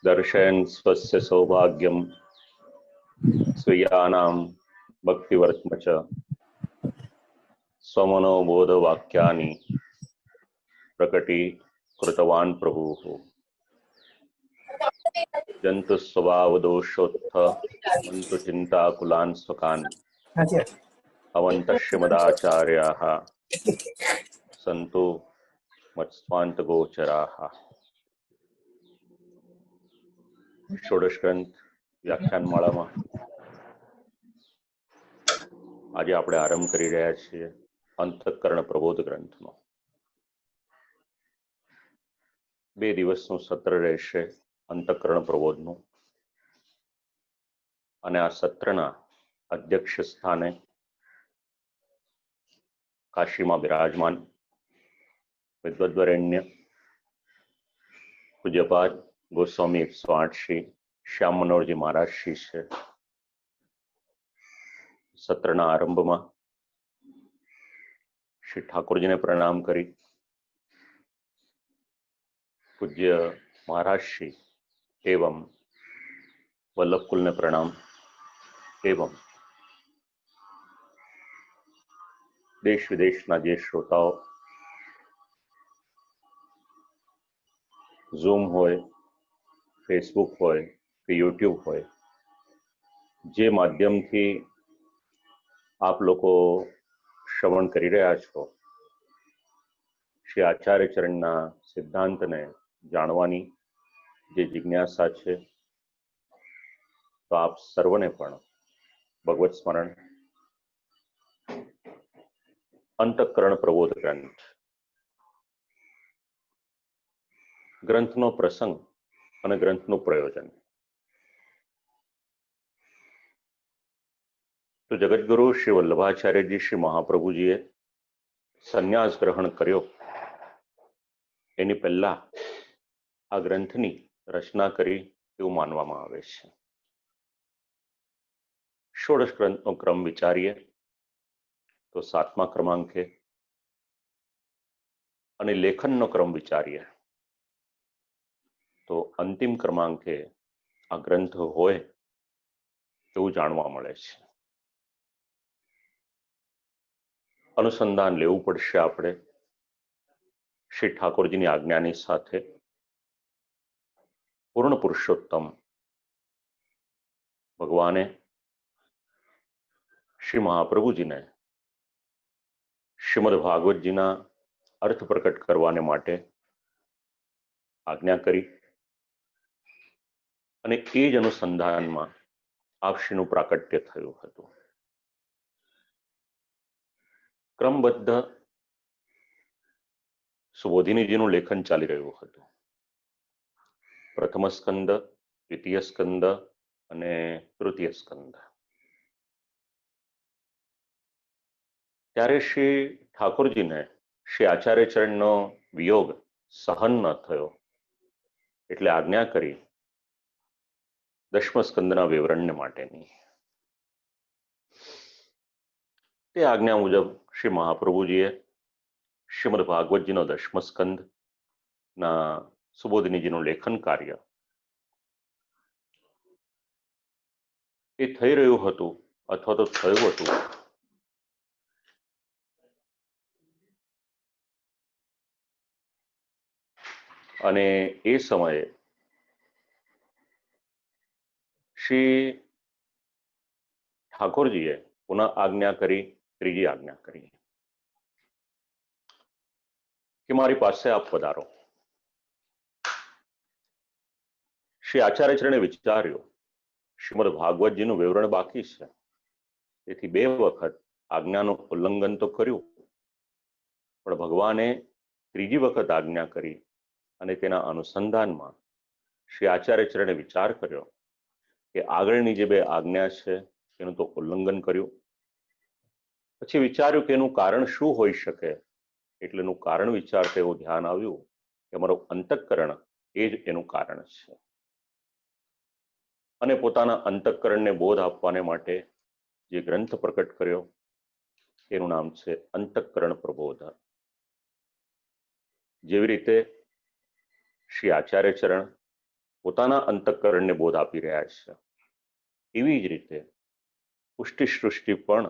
दर्शयन् स्वस्य सौभाग्यं स्वीयानां भक्तिवर्त्म च स्वमनोबोधवाक्यानि प्रकटीकृतवान् प्रभुः। जन्तु स्वभावदोषोत्थ मन्तु चिन्ताकुलान् स्वकान् अवन्तः श्रीमदाचार्याः सन्तु मत्स्वान्तगोचराः। षोडश ग्रंथ व्याख्यानमाळाમાં આજે આપણે આરંભ કરી રહ્યા છીએ અંતઃકરણ પ્રબોધ ગ્રંથનો। 2 દિવસનું સત્ર રહેશે અંતઃકરણ પ્રબોધનું અને આ સત્રના અધ્યક્ષ સ્થાને કાશીમાં બિરાજમાન વિદ્વદ્વરેણ્ય પૂજ્યપાદ गोस्वामी 108 श्री श्याम मनोहरजी महाराज श्री છે। સત્રના આરંભમાં શ્રી ઠાકોરજીને પ્રણામ કરી પૂજ્ય મહારાજ શ્રી एवं वल्लभकुल ने प्रणाम एवं देश विदेशना जे श्रोताओ ઝૂમ હોય, फेसबुक होय कि यूट्यूब होय, जे माध्यम थी आप लोग श्रवण करी रह्या छो श्री आचार्य चरणना सिद्धांत ने जाणवानी जे जिज्ञासा छे तो आप सर्वने पण भगवत स्मरण अंतःकरण प्रबोध ग्रंथनो प्रसंग અને ગ્રંથનું પ્રયોજન। તો જગતગુરુ શ્રી વલ્લભાચાર્યજી શ્રી મહાપ્રભુજીએ સંન્યાસ ગ્રહણ કર્યો એની પહેલા આ ગ્રંથની રચના કરી એવું માનવામાં આવે છે। ષોડશ ગ્રંથનો ક્રમ વિચારીએ તો 7મા ક્રમાંકે અને લેખનનો ક્રમ વિચારીએ तो अंतिम क्रमांके आ ग्रंथ होय एवं जाणवा मळे छे। अनुसंधान लेवुं पड़शे आपणे श्री ठाकोरजीनी आज्ञानी साथे। पूर्ण पुरुषोत्तम भगवाने श्री महाप्रभुजीने श्रीमद भागवतजीना अर्थ प्रकट करवाने माटे आज्ञा करी અને એ જ અનુસંધાનમાં આપશ્રીનું પ્રાકટ્ય થયું હતું। ક્રમબદ્ધ સુબોધિનીજીનું લેખન ચાલી રહ્યું હતું। પ્રથમ સ્કંદ, દ્વિતીય સ્કંદ અને તૃતીય સ્કંદ। ત્યારે શ્રી ઠાકોરજીને શ્રી આચાર્ય ચરણનો વિયોગ સહન ન થયો એટલે આજ્ઞા કરી દશમ સ્કંદના વિવરણને માટેની। તે આજ્ઞા મુજબ શ્રી મહાપ્રભુજીએ શ્રીમદ ભાગવતજીનો દશમ સ્કંદના સુબોધિનીજીનું લેખન કાર્ય એ થઈ રહ્યું હતું અથવા તો થયું હતું અને એ સમયે श्री ठाकुरजीए पुनः आज्ञा करी, त्रीजी आज्ञा करी कि मारी पासे आप पधारो। श्री आचार्य चरणे विचार्यो श्रीमद भागवतजीનું विवरण बाकी છે તેથી 2 વખત આજ્ઞાનું ઉલ્લંઘન તો કર્યું પણ ભગવાને ત્રીજી વખત આજ્ઞા કરી અને તેના અનુસંધાનમાં શ્રી આચાર્ય ચરણે વિચાર કર્યો કે આગળની જે 2 આજ્ઞા છે એનું તો ઉલ્લંઘન કર્યું। પછી વિચાર્યું કે એનું કારણ શું હોઈ શકે એટલે એનું કારણ વિચારતા એવું ધ્યાન આવ્યું કે અમારું અંતઃકરણ એ જ એનું કારણ છે અને પોતાના અંતઃકરણને બોધ આપવાને માટે જે ગ્રંથ પ્રકટ કર્યો એનું નામ છે અંતઃકરણ પ્રબોધ। જેવી રીતે શ્રી આચાર્ય ચરણ પોતાના અંતઃકરણને બોધ આપી રહ્યા છે. એવી જ રીતે પુષ્ટિ સૃષ્ટિ પણ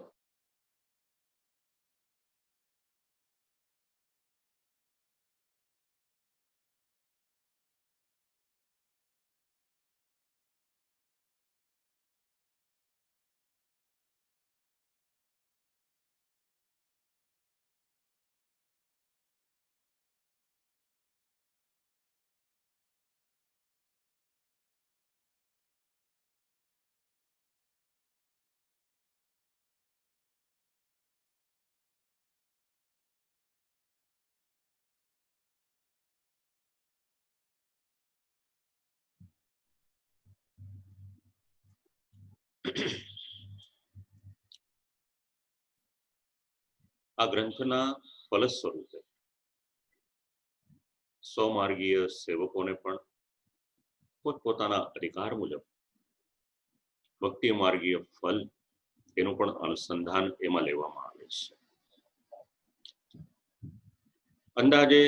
આ ગ્રંથના ફલ સ્વરૂપે સ્વમાર્ગીય સેવકોને પણ પોતપોતાના અધિકાર મુજબ ભક્તિ માર્ગીય ફલ એનું પણ અનુસંધાન એમાં લેવામાં આવે છે. અંદાજે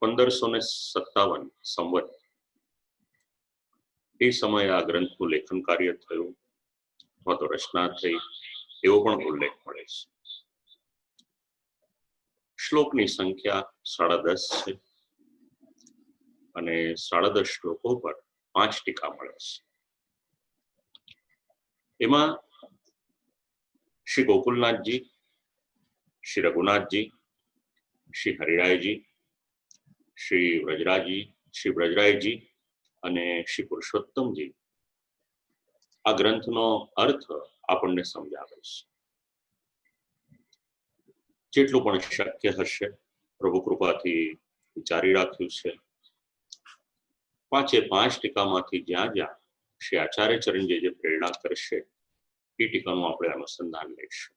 1557 સંવત એ સમયે આ ગ્રંથનું લેખન કાર્ય થયું અથવા તો રચના થઈ એવો પણ ઉલ્લેખ મળે છે. શ્લોકની સંખ્યા 10.5 છે અને 10.5 શ્લોકો પર 5 ટીકા મળે છે. એમાં શ્રી ગોકુલનાથજી, શ્રી રઘુનાથજી, શ્રી હરિરાયજી, શ્રી બ્રજરાયજી અને શ્રી પુરુષોત્તમજી આ ગ્રંથનો અર્થ આપણને સમજાવે છે. જેટલું પણ શક્ય હશે પ્રભુ કૃપાથી વિચારી રાખ્યું છે. 5 ટીકામાંથી જ્યાં જ્યાં શ્રી આચાર્ય ચરણજી જે પ્રેરણા કરશે એ ટીકાનું આપણે અનુસંધાન લઈશું.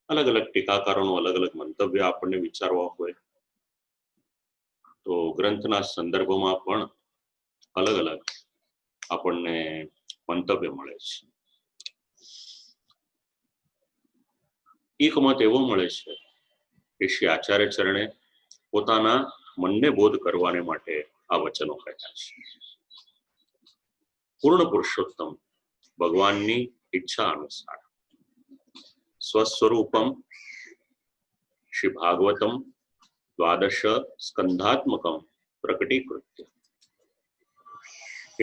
અલગ અલગ ટીકાકારોનું અલગ અલગ મંતવ્ય આપણને વિચારવા હોય તો ગ્રંથના સંદર્ભમાં પણ અલગ અલગ આપણને મંતવ્ય મળે છે. એક મત એવો મળે છે કે શ્રી આચાર્ય ચરણે પોતાના મનને બોધ કરવાને માટે આ વચનો કહ્યા છે. પૂર્ણ પુરુષોત્તમ ભગવાનની ઈચ્છા અનુસાર સ્વસ્વરૂપમ શ્રી ભાગવતમ 12 સ્કંધાત્મકમ પ્રકટીકૃત્ય,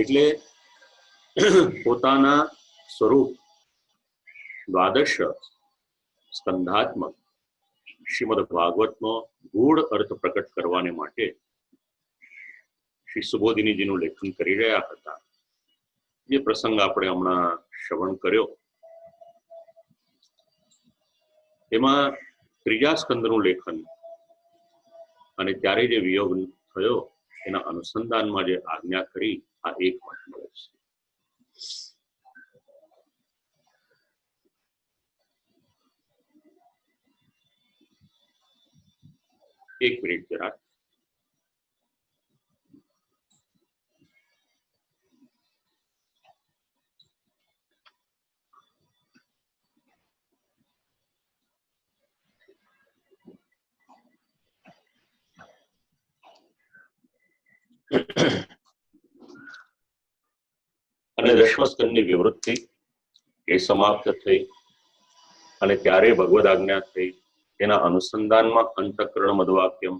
એટલે પોતાના સ્વરૂપ 12 સ્કંધાત્મક શ્રીમદ ભાગવતનો ગૂઢ અર્થ પ્રકટ કરવાને માટે શ્રી સુબોધિનીજીનું લેખન કરી રહ્યા હતા. જે પ્રસંગ આપણે હમણાં શ્રવણ કર્યો એમાં 3જા સ્કંદનું લેખન અને ત્યારે જે વિયોગ થયો એના અનુસંધાનમાં જે આજ્ઞા કરી આ એક મત મળે છે. એક મિનિટ જરા. અને 10મા સ્કંદની વિવૃત્તિ એ સમાપ્ત થઈ અને ત્યારે ભગવદ આજ્ઞા થઈ એના અનુસંધાનમાં અંતઃકરણ મધવાક્યમ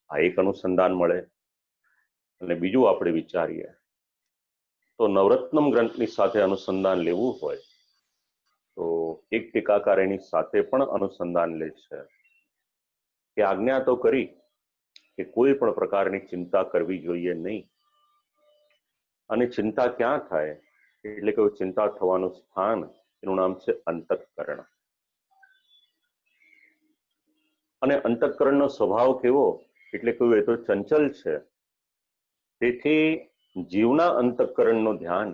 આ એક અનુસંધાન મળે. અને બીજું આપણે વિચારીએ તો નવરત્નમ ગ્રંથની સાથે અનુસંધાન લેવું હોય તો એક ટીકાકાર એની સાથે પણ અનુસંધાન લે છે કે આજ્ઞા તો કરી કે કોઈ પણ પ્રકારની ચિંતા કરવી જોઈએ નહીં. અને ચિંતા ક્યાં થાય એટલે કે ચિંતા થવાનું સ્થાન એનું નામ છે અંતઃકરણ. અને અંતઃકરણનો સ્વભાવ કેવો એટલે કે એ તો ચંચલ છે. તેથી જીવના અંતઃકરણનું ધ્યાન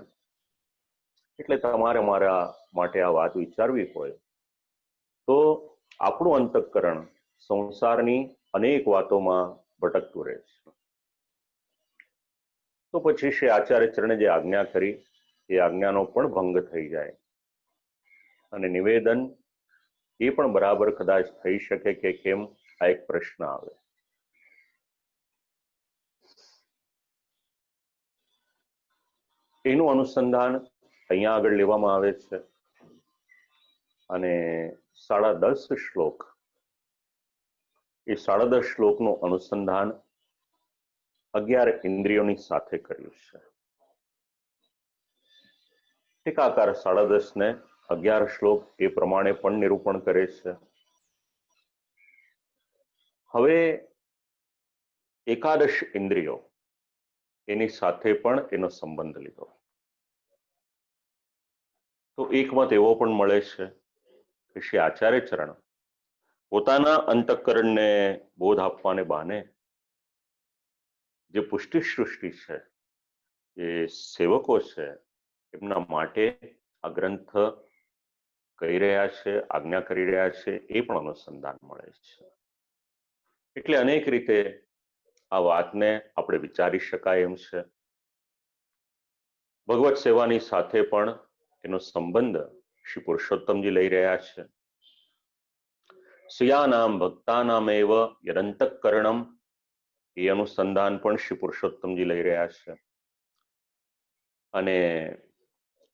એટલે તમારે મારા માટે આ વાત વિચારવી હોય તો આપણું અંતઃકરણ સંસારની અનેક વાતોમાં ભટકતું રહે છે. તો પછી શ્રી આચાર્ય ચરણે જે આજ્ઞા કરી એ આજ્ઞાનો પણ ભંગ થઈ જાય અને નિવેદન એ પણ બરાબર કદાચ થઈ શકે કે કેમ આ એક પ્રશ્ન આવે. એનું અનુસંધાન અહીંયા આગળ લેવામાં આવે છે અને 10.5 શ્લોક, એ 10.5 શ્લોકનું અનુસંધાન 11 ઇન્દ્રિયોની સાથે કર્યું છે. ટીકાકાર 10.5 ને 11 શ્લોક એ પ્રમાણે પણ નિરૂપણ કરે છે. હવે 11 ઇન્દ્રિયો એની સાથે પણ એનો સંબંધ લીધો તો એક મત એવો પણ મળે છે કે શ્રી આચાર્ય ચરણ પોતાના અંતઃકરણને બોધ આપવાને બહાને જે પુષ્ટિ સૃષ્ટિ છે, જે સેવકો છે, એમના માટે આ ગ્રંથ કહી રહ્યા છે, આજ્ઞા કરી રહ્યા છે, એ પણ અનુસંધાન મળે છે. એટલે અનેક રીતે આ વાતને આપણે વિચારી શકાય એમ છે. ભગવત સેવાની સાથે પણ એનો સંબંધ શ્રી પુરુષોત્તમજી લઈ રહ્યા છે. સ્યાનામ ભક્તાનામ એવ યદંતઃકરણમ, એ અનુસંધાન પણ શ્રી પુરુષોત્તમજી લઈ રહ્યા છે. અને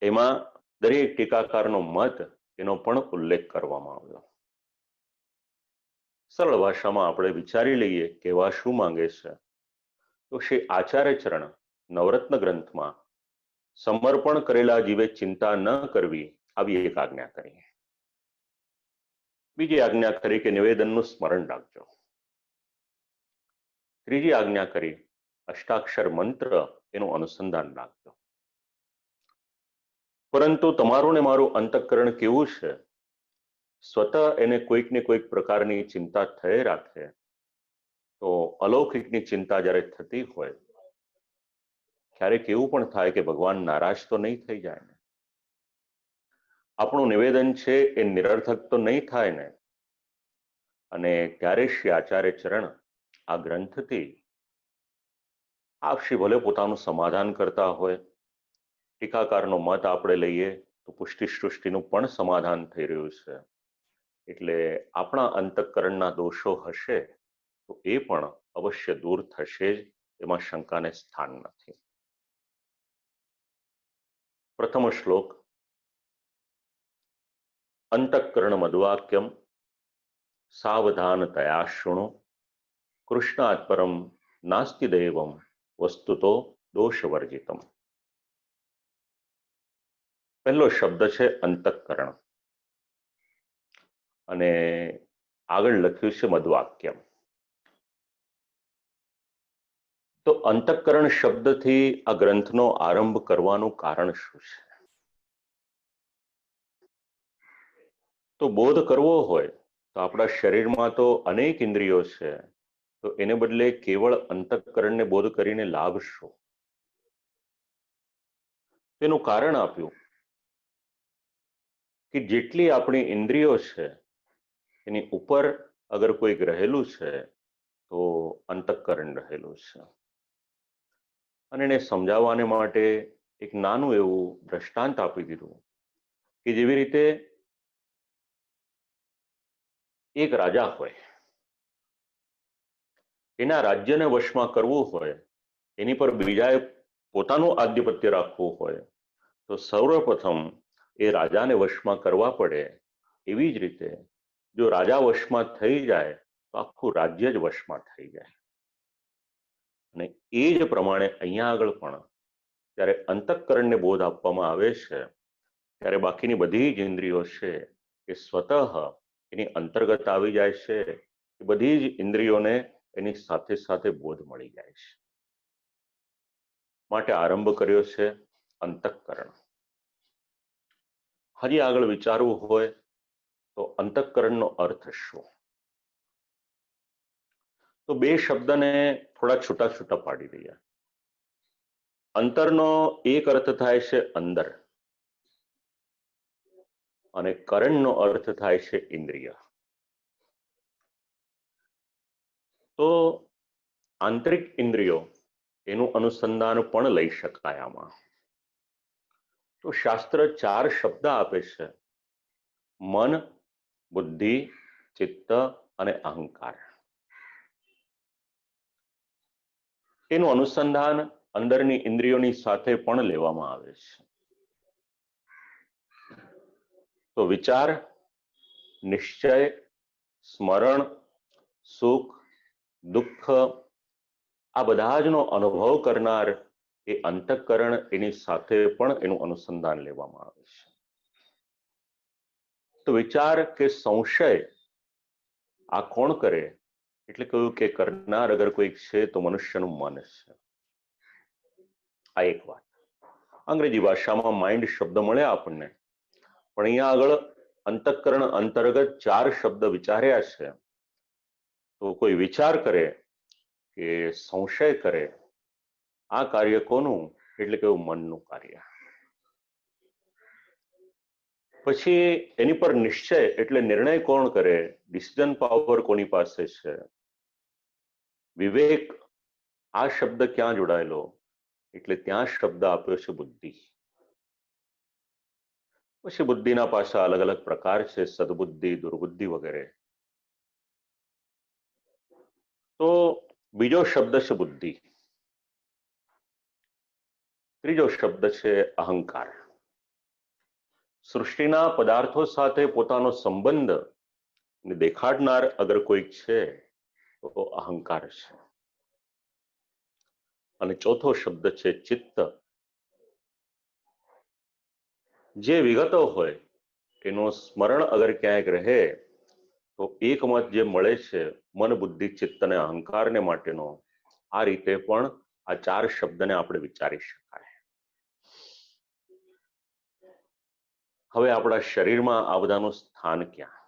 એમાં દરેક ટીકાકારનો મત એનો પણ ઉલ્લેખ કરવામાં આવ્યો. સરળ ભાષામાં આપણે વિચારી લઈએ કેવા શું માંગે છે તો શ્રી આચાર્ય ચરણ નવરત્ન ગ્રંથમાં સમર્પણ કરેલા જીવે ચિંતા ન કરવી આવી એક આજ્ઞા કરી. બીજી આજ્ઞા કરી કે નિવેદનનું સ્મરણ રાખજો. ત્રીજી આજ્ઞા કરી અષ્ટાક્ષર મંત્ર એનું અનુસંધાન રાખજો. પરંતુ તમારું ને મારું અંતઃકરણ કેવું છે, સ્વતઃ એને કોઈક ને કોઈક પ્રકારની ચિંતા થઈ રાખે તો અલૌકિકની ચિંતા જ્યારે થતી હોય ક્યારેક એવું પણ થાય કે ભગવાન નારાજ તો નહીં થઈ જાય ને, આપણું નિવેદન છે એ નિરર્થક તો નહીં થાય ને. અને ત્યારે શ્રી આચાર્ય ચરણ આ ગ્રંથથી આપશ્રી ભલે પોતાનું સમાધાન કરતા હોય, ટીકાકારનો મત આપણે લઈએ તો પુષ્ટિ સૃષ્ટિનું પણ સમાધાન થઈ રહ્યું છે. એટલે આપણા અંતઃકરણના દોષો હશે તો એ પણ અવશ્ય દૂર થશે જ, એમાં શંકાને સ્થાન નથી. પ્રથમ શ્લોક અંતઃકરણ મદ્વાક્યમ સાવધાનતયા શૃણુ કૃષ્ણાત પરમ નાસ્તિ દૈવમ વસ્તુતો દોષવર્જિતમ. પહેલો શબ્દ છે અંતઃકરણ અને આગળ લખ્યું છે મદ્વાક્યમ. તો અંતઃકરણ શબ્દથી આ ગ્રંથનો આરંભ કરવાનું કારણ શું છે? તો બોધ કરવો હોય તો આપણા શરીરમાં તો અનેક ઇન્દ્રિયો છે, તો એને બદલે કેવળ અંતઃકરણને બોધ કરીને લાભ શું? તેનું કારણ આપ્યું કે જેટલી આપણી ઇન્દ્રિયો છે એની ઉપર અગર કોઈક રહેલું છે તો અંતઃકરણ રહેલું છે. અને એને સમજાવવાને માટે એક નાનું એવું દ્રષ્ટાંત આપી દીધું કે જેવી રીતે એક રાજા હોય, એના રાજ્યને વશમાં કરવું હોય, એની પર બીજાએ પોતાનું આધિપત્ય રાખવું હોય તો સર્વપ્રથમ એ રાજાને વશમાં કરવા પડે. એવી જ રીતે જો રાજા વશમાં થઈ જાય તો આખું રાજ્ય જ વશમાં થઈ જાય. અને એ જ પ્રમાણે અહીંયા આગળ પણ જ્યારે અંતઃકરણને બોધ આપવામાં આવે છે ત્યારે બાકીની બધી જ ઇન્દ્રિયો છે એ સ્વતઃ એની અંતર્ગત આવી જાય છે. એ બધી જ ઇન્દ્રિયોને એની સાથે સાથે બોધ મળી જાય છે. માટે આરંભ કર્યો છે અંતઃકરણ. હજી આગળ વિચારવું હોય તો અંતઃકરણનો અર્થ શું? તો બે શબ્દને થોડા છૂટા છૂટા પાડી દઈએ. અંતરનો એક અર્થ થાય છે અંદર અને કરણનો અર્થ થાય છે ઇન્દ્રિય. તો આંતરિક ઇન્દ્રિયો એનું અનુસંધાન પણ લઈ શકાય આમાં. તો શાસ્ત્ર 4 શબ્દ આપે છે: મન, બુદ્ધિ, ચિત્ત અને અહંકાર. એનું અનુસંધાન અંદરની ઇન્દ્રિયોની સાથે પણ લેવામાં આવે છે. તો વિચાર, નિશ્ચય, સ્મરણ, સુખ, દુઃખ આ બધા જનો અનુભવ કરનાર એ અંતઃકરણ, એની સાથે પણ એનું અનુસંધાન લેવામાં આવે છે. તો વિચાર કે સંશય આ કોણ કરે? એટલે કહ્યું કે કરનાર અગર કોઈક છે તો મનુષ્યનું મન છે. આ એક વાત. અંગ્રેજી ભાષામાં માઇન્ડ શબ્દ મળ્યા આપણને, પણ અહીંયા આગળ અંતઃકરણ અંતર્ગત 4 શબ્દ વિચાર્યા છે. તો કોઈ વિચાર કરે કે સંશય કરે, આ કાર્ય કોનું? એટલે કેવું મનનું કાર્ય. પછી એની પર નિશ્ચય એટલે નિર્ણય કોણ કરે? ડિસિઝન પાવર કોની પાસે છે? વિવેક, આ શબ્દ ક્યાં જોડાયેલો? એટલે ત્યાં શબ્દ આપ્યો છે બુદ્ધિ. પછી બુદ્ધિના પાછા અલગ અલગ પ્રકાર છે, સદબુદ્ધિ, દુર્બુદ્ધિ વગેરે. તો બીજો શબ્દ છે બુદ્ધિ. ત્રીજો શબ્દ છે અહંકાર. સૃષ્ટિના પદાર્થો સાથે પોતાનો સંબંધ દેખાડનાર અગર કોઈક છે તો અહંકાર છે. અને ચોથો શબ્દ છે ચિત્ત. જે વિગતો હોય એનું સ્મરણ અગર ક્યાંક રહે તો એકમત જે મળે છે મન, બુદ્ધિ, ચિત્ત અને અહંકારને માટેનો, આ રીતે પણ આ 4 શબ્દને આપણે વિચારી શકાય. હવે આપણા શરીરમાં આ બધાનું સ્થાન ક્યાં?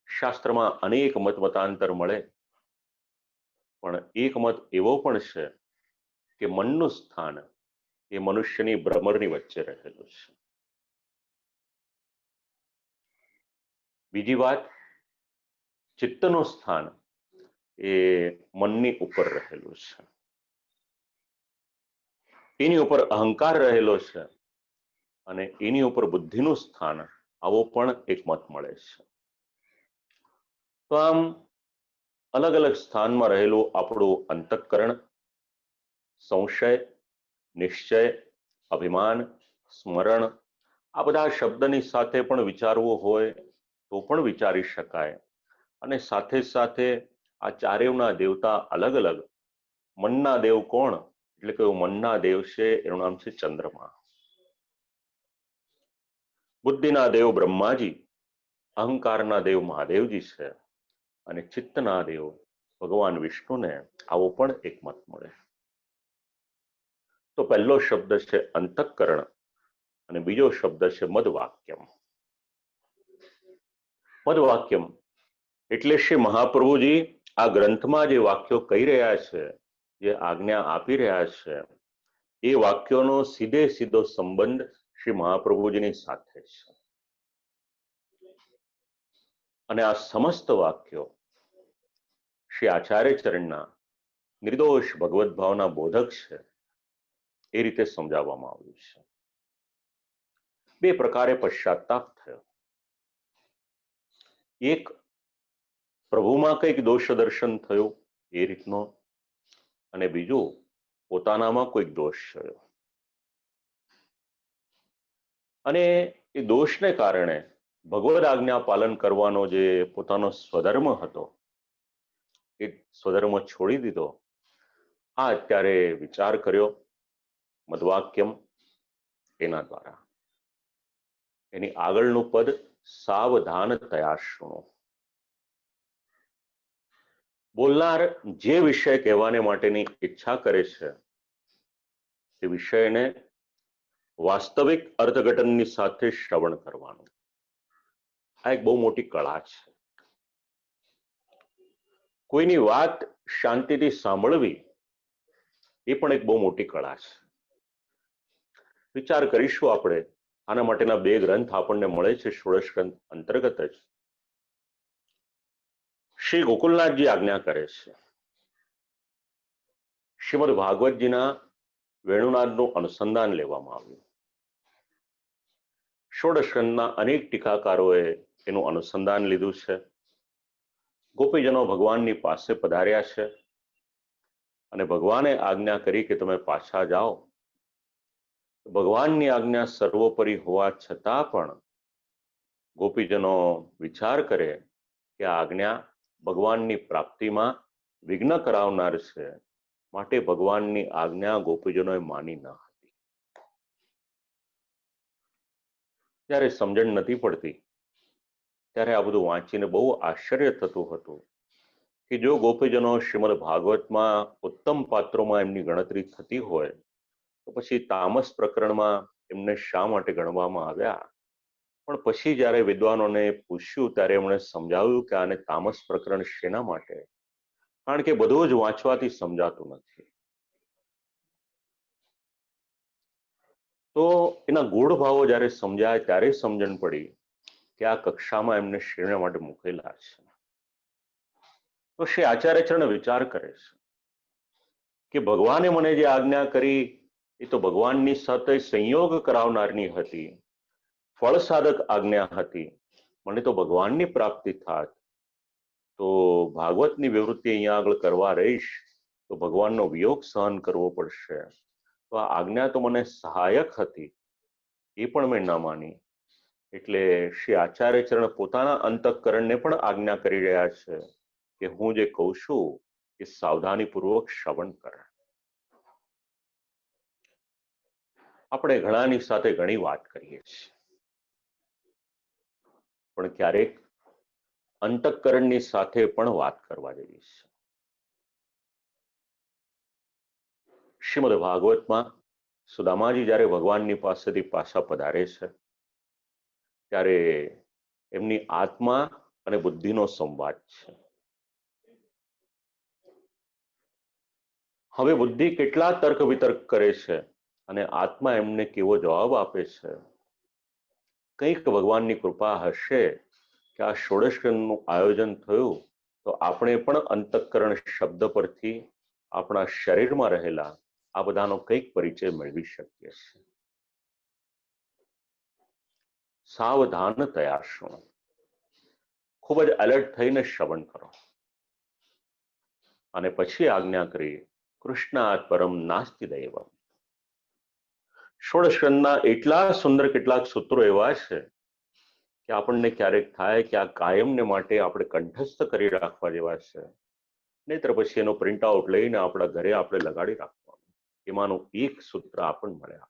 શાસ્ત્રમાં અનેક મત મતાંતર મળે, પણ એક મત એવો પણ છે કે મનનું સ્થાન એ મનુષ્યની ભ્રમરની વચ્ચે રહેલું છે. બીજી વાત, ચિત્તનું સ્થાન એ મનની ઉપર રહેલું છે. એની ઉપર અહંકાર રહેલો છે અને એની ઉપર બુદ્ધિનું સ્થાન, આવો પણ એક મત મળે છે. તો આમ અલગ અલગ સ્થાનમાં રહેલું આપણું અંતઃકરણ, સંશય, નિશ્ચય, અભિમાન, સ્મરણ, આ બધા શબ્દની સાથે પણ વિચારવું હોય તો પણ વિચારી શકાય. અને સાથે સાથે આ ચારેયના દેવતા અલગ અલગ. મનના દેવ કોણ? એટલે કે મનના દેવ છે એનું નામ છે ચંદ્રમા. બુદ્ધિના દેવ બ્રહ્માજી, અહંકારના દેવ મહાદેવજી છે અને ચિત્તના દેવ ભગવાન વિષ્ણુને, આવો પણ એક મત મળે. તો પહેલો શબ્દ છે અંતઃકરણ અને બીજો શબ્દ છે મદવાક્યમ. મદવાક્યમ એટલે શ્રી મહાપ્રભુજી આ ગ્રંથમાં જે વાક્યો કહી રહ્યા છે, જે આજ્ઞા આપી રહ્યા છે, એ વાક્યોનો સીધે સીધો સંબંધ શ્રી મહાપ્રભુજીની સાથે છે. અને આ સમસ્ત વાક્યો શ્રી આચાર્ય ચરણના નિર્દોષ ભગવત ભાવના બોધક છે, એ રીતે સમજાવવામાં આવ્યું છે. 2 પ્રકારે પશ્ચાતાપ થયો. એક, પ્રભુમાં કંઈક દોષ દર્શન થયું એ રીતનો, અને બીજું, પોતાનામાં કોઈક દોષ થયો અને એ દોષને કારણે ભગવદ આજ્ઞા પાલન કરવાનો જે પોતાનો સ્વધર્મ હતો એ સ્વધર્મ છોડી દીધો. આ અત્યારે વિચાર કર્યો મદવાક્યમ એના દ્વારા. એની આગળનું પદ સાવધાન તયા શૃણો. બોલનાર જે વિષય કહેવાને માટેની ઈચ્છા કરે છે એ વિષયને વાસ્તવિક અર્થઘટનની સાથે શ્રવણ કરવાનું. આ એક બહુ મોટી કળા છે. કોઈની વાત શાંતિથી સાંભળવી એ પણ એક બહુ મોટી કળા છે. વિચાર કરીશું આપણે. આના માટેના 2 ગ્રંથ આપણને મળે છે ષોડશ ગ્રંથ અંતર્ગત જ. શ્રી ગોકુલનાથજી આજ્ઞા કરે છે. શ્રીમદ ભાગવતજીના વેણુનાથનું અનુસંધાન લેવામાં આવ્યું. ષોડશ ગ્રંથના અનેક ટીકાકારોએ એનું અનુસંધાન લીધું છે. ગોપીજનો ભગવાનની પાસે પધાર્યા છે અને ભગવાને આજ્ઞા કરી કે તમે પાછા જાઓ. ભગવાનની આજ્ઞા સર્વોપરી હોવા છતાં પણ ગોપીજનો વિચાર કરે કે આ આજ્ઞા ભગવાનની પ્રાપ્તિમાં વિઘ્ન કરાવનાર છે, માટે ભગવાનની આજ્ઞા ગોપીજનોએ માની ન હતી. ત્યારે સમજણ નથી પડતી ત્યારે આ બધું વાંચીને બહુ આશ્ચર્ય થતું હતું કે જો ગોપીજનો શ્રીમદ ભાગવતમાં ઉત્તમ પાત્રોમાં એમની ગણતરી થતી હોય તો પછી તામસ પ્રકરણમાં એમને શા માટે ગણવામાં આવ્યા? પણ પછી જ્યારે વિદ્વાનોને પૂછ્યું ત્યારે એમણે સમજાવ્યું કે આને તામસ પ્રકરણ શેના માટે? કારણ કે બધું જ વાંચવાથી સમજાતું નથી. તો એના ગૂઢ ભાવો જ્યારે સમજાય ત્યારે સમજણ પડી કે આ કક્ષામાં એમને શેના માટે મૂકેલા છે. તો શ્રી આચાર્યચરણ વિચાર કરે છે કે ભગવાને મને જે આજ્ઞા કરી એ તો ભગવાનની સાથે સંયોગ કરાવનારની હતી, ફળ સાધક આજ્ઞા હતી. મને તો ભગવાનની પ્રાપ્તિ થાત, તો ભાગવતની વિવૃત્તિ અહીંયા આગળ કરવા રહીશ તો ભગવાનનો વિયોગ સહન કરવો પડશે. તો આ આજ્ઞા તો મને સહાયક હતી, એ પણ મેં ન માની. એટલે શ્રી આચાર્યચરણ પોતાના અંતઃકરણને પણ આજ્ઞા કરી રહ્યા છે કે હું જે કહું છું એ સાવધાનીપૂર્વક શ્રવણ કરે. આપણે ઘણાની સાથે ઘણી વાત કરીએ છીએ, પણ ક્યારેક અંતઃકરણની સાથે પણ વાત કરવા જેવી છે. શ્રીમદ ભાગવતમાં સુદામાજી જ્યારે ભગવાનની પાસેથી પાછા પધારે છે ત્યારે એમની આત્મા અને બુદ્ધિનો સંવાદ છે. હવે બુદ્ધિ કેટલા તર્ક વિતર્ક કરે છે અને આત્મા એમને કેવો જવાબ આપે છે. કંઈક ભગવાનની કૃપા હશે કે આ ષોડશકંદનું આયોજન થયું તો આપણે પણ અંતઃકરણ શબ્દ પરથી આપણા શરીરમાં રહેલા આ બધાનો કંઈક પરિચય મેળવી શકીએ છીએ. સાવધાનતયા શૃણો, ખૂબ જ એલર્ટ થઈને શ્રવણ કરો. અને પછી આજ્ઞા કરી કૃષ્ણાત પરમ નાસ્તિ દૈવમ. ષોડશકંદના એટલા સુંદર કેટલાક સૂત્રો એવા છે કે આપણને ક્યારેક થાય કે આ કાયમને માટે આપણે કંઠસ્થ કરી રાખવા જેવા છે, નહીતર પછી એનો પ્રિન્ટ આઉટ લઈને આપણા ઘરે આપણે લગાડી રાખવાનું. એમાંનું એક સૂત્ર આપણને મળ્યા.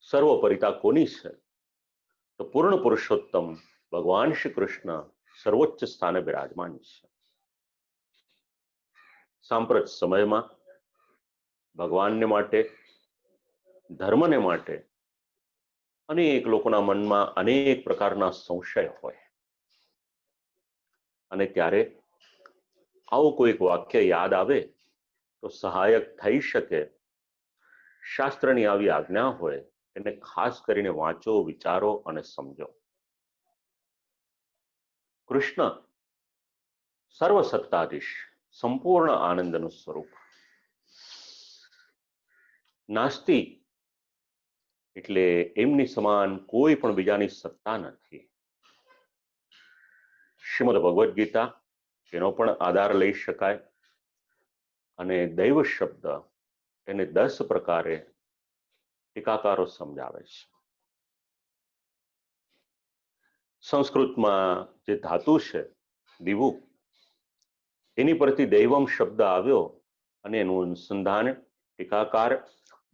સર્વોપરિતા કોની છે? તો પૂર્ણ પુરુષોત્તમ ભગવાન શ્રી કૃષ્ણ સર્વોચ્ચ સ્થાને બિરાજમાન છે. સાંપ્રત સમયમાં ભગવાનને માટે, ધર્મને માટે અનેક લોકોના મનમાં અનેક પ્રકારના સંશય હોય, અને ત્યારે આવું કોઈક વાક્ય યાદ આવે તો સહાયક થઈ શકે. શાસ્ત્રની આવી આજ્ઞા હોય એને ખાસ કરીને વાંચો, વિચારો અને સમજો. કૃષ્ણ સર્વસત્તાધીશ, સંપૂર્ણ આનંદનું સ્વરૂપ. નાસ્તિ એટલે એમની સમાન કોઈ પણ બીજાની સત્તા નથી. શ્રીમદ ભગવદ્ ગીતા એનો પણ આધાર લઈ શકાય. અને દૈવ શબ્દ એને 10 પ્રકારે ટીકાકારો સમજાવે છે. સંસ્કૃતમાં જે ધાતુ છે દિવું, એની પરથી દૈવમ શબ્દ આવ્યો અને એનું અનુસંધાન ટીકાકાર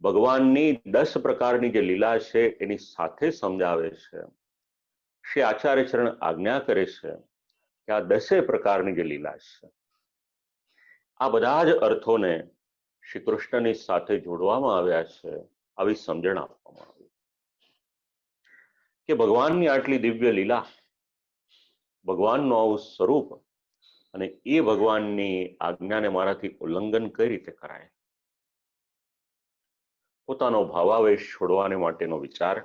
ભગવાનની 10 પ્રકારની જે લીલા છે એની સાથે સમજાવે છે. શ્રી આચાર્યચરણ આજ્ઞા કરે છે કે આ 10 પ્રકારની જે લીલા છે આ બધા જ અર્થોને શ્રી કૃષ્ણની સાથે જોડવામાં આવ્યા છે. આવી સમજણ આપવામાં આવી કે ભગવાનની આટલી દિવ્ય લીલા, ભગવાનનું આવું સ્વરૂપ, અને એ ભગવાનની આજ્ઞાને મારાથી ઉલ્લંઘન કઈ રીતે કરાય. પોતાનો ભાવાવેશ છોડવાને માટેનો વિચાર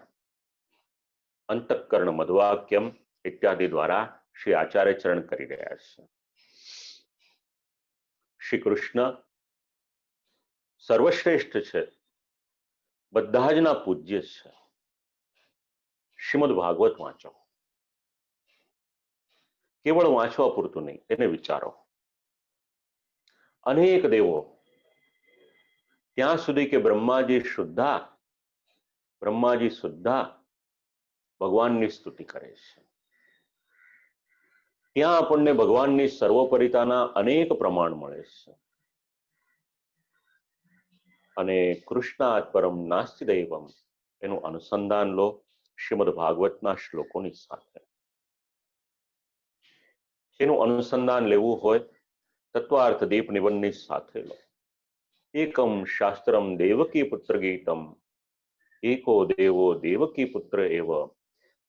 અંતઃકરણ મધવાક્યમ ઇત્યાદિ દ્વારા શ્રી આચાર્યચરણ કરી રહ્યા છે. શ્રી કૃષ્ણ સર્વશ્રેષ્ઠ છે, બધા જ ના પૂજ્ય છે. શ્રીમદ ભાગવત વાંચો, કેવળ વાંચવા પૂરતું નહીં, એને વિચારો. અનેક દેવો, ત્યાં સુધી કે બ્રહ્માજી સુદ્ધા ભગવાનની સ્તુતિ કરે છે. ત્યાં આપણને ભગવાનની સર્વોપરિતાના અનેક પ્રમાણ મળે છે. અને કૃષ્ણાત પરમ નાસ્તિ દૈવમ એનું અનુસંધાન લો શ્રીમદ ભાગવતના શ્લોકોની સાથે. એનું અનુસંધાન લેવું હોય તત્વાર્થ દીપ નિબંધની સાથે લો. એકમ શાસ્ત્રમ દેવકી પુત્ર ગીતમ, એકો દેવો દેવકી પુત્ર એવ.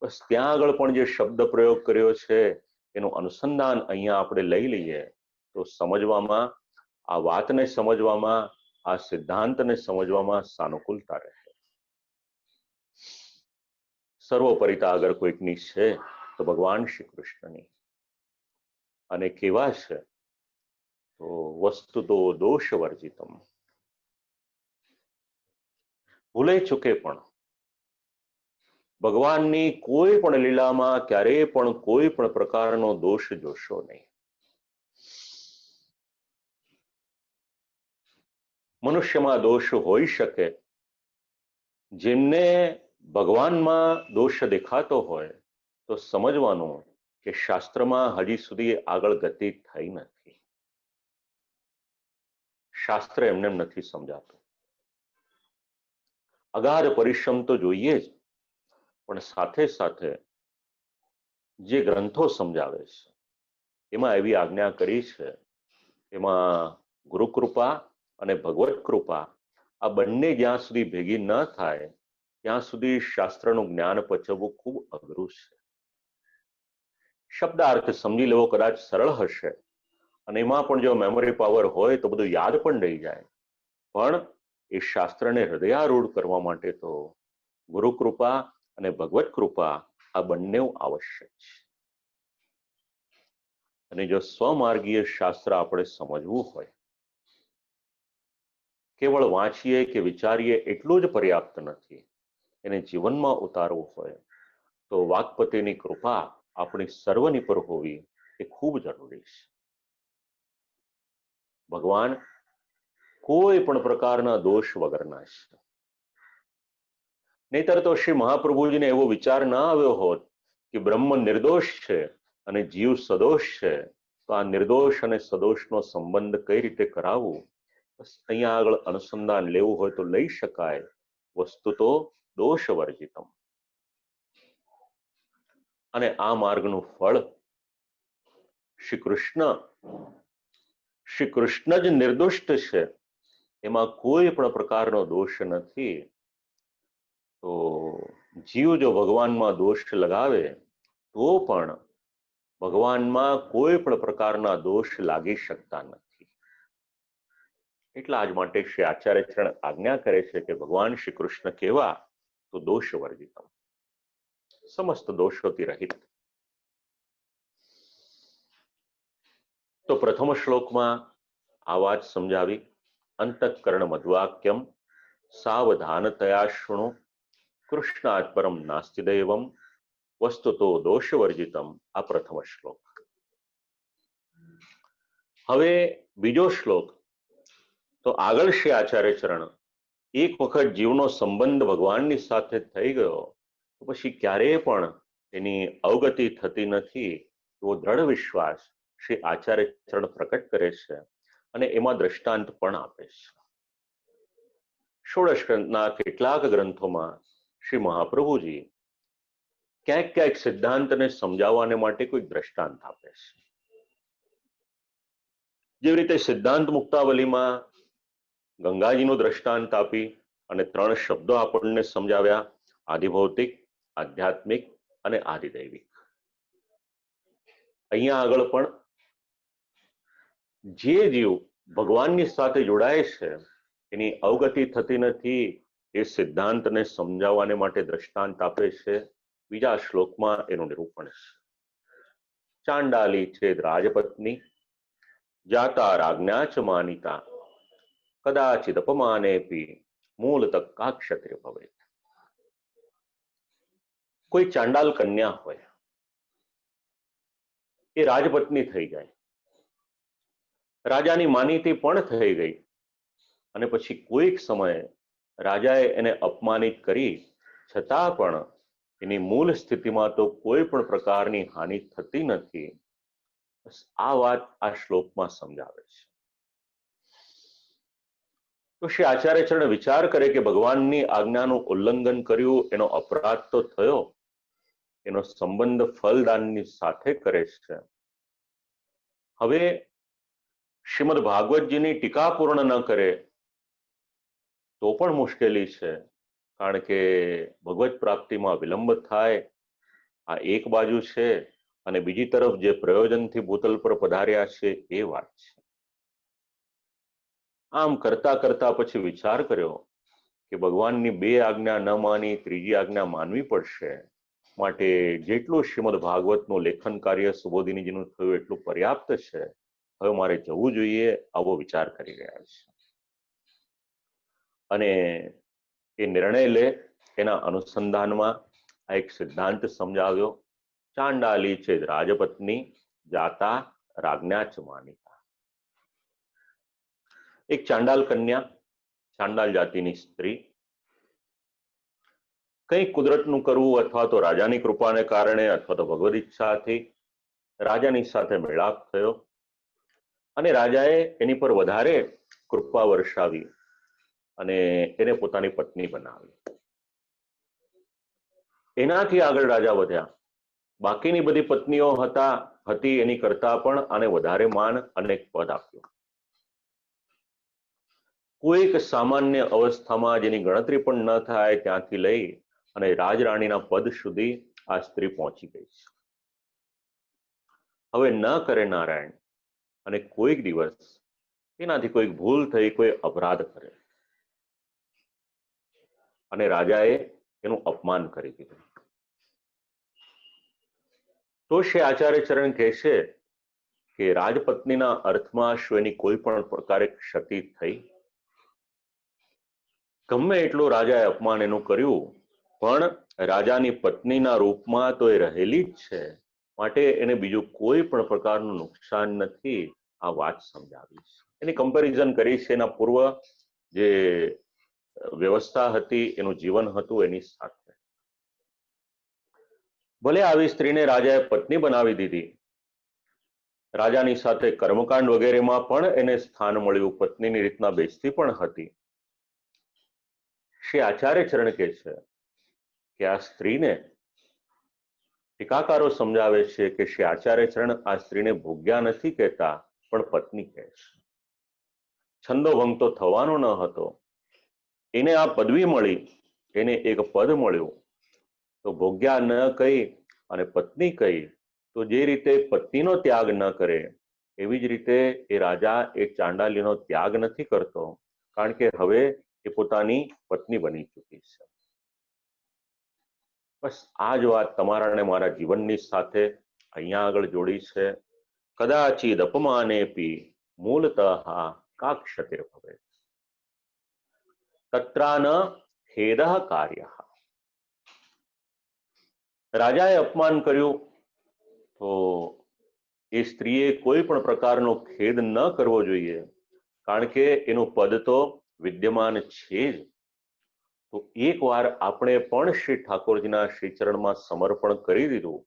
બસ ત્યાં આગળ પણ જે શબ્દ પ્રયોગ કર્યો છે એનું અનુસંધાન અહીંયા આપણે લઈ લઈએ તો સમજવામાં, આ વાતને સમજવામાં, આ સિદ્ધાંતને સમજવામાં સાનુકૂળતા રહે. સર્વોપરિતા અગર કોઈકની છે તો ભગવાન શ્રી કૃષ્ણની. અને કેવા છે તો વસ્તુ તો દોષ વર્જિતમ. ભૂલે ચૂકે પણ ભગવાનની કોઈ પણ લીલામાં ક્યારેય પણ કોઈ પણ પ્રકારનો દોષ જોશો નહીં. મનુષ્યમાં દોષ હોઈ શકે, જેમને ભગવાનમાં દોષ દેખાતો હોય તો સમજવાનું કે શાસ્ત્રમાં હજી સુધી આગળ ગતિ થઈ નથી. શાસ્ત્ર એમને નથી સમજાતું. અગાધ પરિશ્રમ તો જોઈએ જ, પણ સાથે સાથે જે ગ્રંથો સમજાવે છે એમાં એવી આજ્ઞા કરી છે, એમાં ગુરુકૃપા અને ભગવત કૃપા આ બંને જ્યાં સુધી ભેગી ન થાય ત્યાં સુધી શાસ્ત્રનું જ્ઞાન પચવવું ખૂબ અઘરું છે. શબ્દાર્થ સમજી લેવો કદાચ સરળ હશે અને એમાં પણ જો મેમરી પાવર હોય તો બધું યાદ પણ રહી જાય, પણ એ શાસ્ત્રને હૃદયારૂઢ કરવા માટે તો ગુરુકૃપા અને ભગવત કૃપા આ બંને આવશ્યક છે. અને જો સ્વમાર્ગીય શાસ્ત્ર આપણે સમજવું હોય, કેવળ વાંચીએ કે વિચારીએ એટલું જ પર્યાપ્ત નથી, એને જીવનમાં ઉતારવું હોય તો વાક્પતિની કૃપા આપણી સર્વની પર હોવી એ ખૂબ જરૂરી છે. ભગવાન કોઈ પણ પ્રકારના દોષ વગરના છે. નહીતર તો શ્રી મહાપ્રભુજીને એવો વિચાર ના આવ્યો હોત કે બ્રહ્મ નિર્દોષ છે અને જીવ સદોષ છે, તો આ નિર્દોષ અને સદોષનો સંબંધ કઈ રીતે કરાવવું, બસ અહીંયા આગળ અનુસંધાન લેવું હોય તો લઈ શકાય. વસ્તુ તો દોષ વર્જિતમ. અને આ માર્ગનું ફળ શ્રી કૃષ્ણ જ નિર્દોષ છે, એમાં કોઈ પણ પ્રકારનો દોષ નથી. તો જીવ જો ભગવાનમાં દોષ લગાવે તો પણ ભગવાનમાં કોઈ પણ પ્રકારના દોષ લાગી શકતા નથી. એટલા જ માટે શ્રી આચાર્ય ચરણ આજ્ઞા કરે છે કે ભગવાન શ્રી કૃષ્ણ કેવા તો દોષ વર્જિતમ, સમસ્ત દોષોથી રહિત. તો પ્રથમ શ્લોકમાં આ વાત સમજાવી. અંતઃકરણ મધ્વાક્યમ સાવધાનતયા શૃણુ, કૃષ્ણાત પરમ નાસ્તિ દૈવમ વસ્તુતો દોષ વર્જિતમ. આ પ્રથમ શ્લોક. હવે બીજો શ્લોક. તો આગળ શ્રી આચાર્ય ચરણ એક વખત જીવનો સંબંધ ભગવાનની સાથે થઈ ગયો તો પછી ક્યારેય પણ એની અવગતિ થતી નથી એવો દ્રઢ વિશ્વાસ શ્રી આચાર્ય ચરણ પ્રકટ કરે છે અને એમાં દ્રષ્ટાંત પણ આપે છે. ષોડશના કેટલાક ગ્રંથોમાં શ્રી મહાપ્રભુજી ક્યાંક ક્યાંક સિદ્ધાંતને સમજાવવાને માટે કોઈ દ્રષ્ટાંત આપે છે. જેવી રીતે સિદ્ધાંત મુક્તાવલીમાં ગંગાજીનું દ્રષ્ટાંત આપી અને 3 શબ્દો આપણને સમજાવ્યા, આદિભૌતિક, આધ્યાત્મિક અને આદિદૈવિક. અહીંયા આગળ પણ જે જીવ ભગવાનની સાથે જોડાય છે એની અવગતિ થતી નથી એ સિદ્ધાંતને સમજાવવાને માટે દ્રષ્ટાંત આપે છે. બીજા શ્લોકમાં એનું નિરૂપણ છે. ચાંડાલી છેદ રાજપત્ની જાતા રાજ્ઞા ચ માનિતા કદાચિદ અપમાનેપી મૂલતઃ કા ક્ષત્રિય ભવેત. કોઈ ચાંડાલ કન્યા હોય, એ રાજપત્ની થઈ જાય રાજાની માનીતી પણ થઈ ગઈ અને પછી કોઈક સમયે રાજાએ એને અપમાનિત કરી છતાં પણ એની મૂળ સ્થિતિમાં તો કોઈ પણ પ્રકારની હાનિ થતી નથી. આ વાત આ શ્લોકમાં સમજાવે છે. તો શ્રી આચાર્ય ચરણ વિચાર કરે કે ભગવાનની આજ્ઞાનું ઉલ્લંઘન કર્યું એનો અપરાધ તો થયો, એનો સંબંધ ફલદાનની સાથે કરે છે. હવે શ્રીમદ ભાગવતજીની ટીકા પૂર્ણ ન કરે તો પણ મુશ્કેલી છે, કારણ કે ભગવત પ્રાપ્તિમાં વિલંબ થાય આ એક બાજુ છે, અને બીજી તરફ જે પ્રયોજનથી ભૂતલ પર પધાર્યા છે એ વાત છે. આમ કરતા કરતા પછી વિચાર કર્યો કે ભગવાનની બે આજ્ઞા ન માની ત્રીજી આજ્ઞા માનવી પડશે, માટે જેટલું શ્રીમદ ભાગવતનું લેખન કાર્ય સુબોધિનીજીનું થયું એટલું પર્યાપ્ત છે, હવે મારે જવું જોઈએ, આવો વિચાર કરી રહ્યા છે. અને એ નિર્ણય લે એના અનુસંધાનમાં આ એક સિદ્ધાંત સમજાવ્યો, ચાંડાલી છે રાજપત્ની જાતા રાજ્ઞા ચ માનિતા. એક ચાંડાલ કન્યા, ચાંડાલ જાતિની સ્ત્રી, કંઈક કુદરતનું કરવું અથવા તો રાજાની કૃપાને કારણે અથવા તો ભગવદ ઈચ્છાથી રાજાની સાથે મેળાપ થયો અને રાજાએ એની પર વધારે કૃપા વર્ષાવી અને એને પોતાની પત્ની બનાવી. એનાથી આગળ રાજા વધ્યા, બાકીની બધી પત્નીઓ હતી એની કરતા પણ આને વધારે માન અને પદ આપ્યું. કોઈક સામાન્ય અવસ્થામાં જેની ગણતરી પણ ન થાય ત્યાંથી લઈ અને રાજરાણીના પદ સુધી આ સ્ત્રી પહોંચી ગઈ છે. હવે ન કરે નારાયણ અને કોઈક દિવસ એનાથી કોઈક ભૂલ થઈ, કોઈ અપરાધ કરે અને રાજાએ એનું અપમાન કરી દીધું, તો શ્રી આચાર્ય ચરણ કહેશે કે રાજપત્નીના અર્થમાં શું એની કોઈ પણ પ્રકારે ક્ષતિ થઈ? ગમે એટલું રાજાએ અપમાન એનું કર્યું, પણ રાજાની પત્નીના રૂપમાં તો એ રહેલી જ છે, માટે એને બીજું કોઈ પણ પ્રકારનું નુકસાન નથી. આ વાત સમજાવી છે. એની કમ્પેરિઝન કરી છે એના પૂર્વ જે વ્યવસ્થા હતી, એનું જીવન હતું એની સાથે. ભલે આવી સ્ત્રીને રાજાએ પત્ની બનાવી દીધી, રાજાની સાથે કર્મકાંડ વગેરેમાં પણ એને સ્થાન મળ્યું, પત્નીની રીતના બેસતી પણ હતી. શ્રી આચાર્ય ચરણ કહે છે કે આ સ્ત્રીને ટીકાકારો સમજાવે છે કે શ્રી આચાર્ય ચરણ આ સ્ત્રીને ભોગ્યા નથી કહેતા, પણ પત્ની કહે છે. છંદોભંગ તો થવાનો ન હતો, એને આ પદવી મળી, એને એક પદ મળ્યું, તો ભોગ્યા ન કહી અને પત્ની કહી, તો જે રીતે પત્નીનો ત્યાગ ન કરે એવી જ રીતે એ રાજા એ ચાંડાલીનો ત્યાગ નથી કરતો, કારણ કે હવે એ પોતાની પત્ની બની ચૂકી છે. બસ આ જ વાત તમારા અને મારા જીવનની સાથે અહીંયા આગળ જોડી છે. કદાચિદ અપમાનેપી મૂલતઃ કા ક્ષતિર્ભવે તત્રાન ખેદઃ કાર્યઃ. રાજાએ અપમાન કર્યું તો એ સ્ત્રીએ કોઈ પણ પ્રકારનો ખેદ ન કરવો જોઈએ, કારણ કે એનું પદ તો વિદ્યમાન છે જ. તો એકવાર આપણે પણ શ્રી ઠાકોરજીના શ્રી ચરણમાં સમર્પણ કરી દીધું,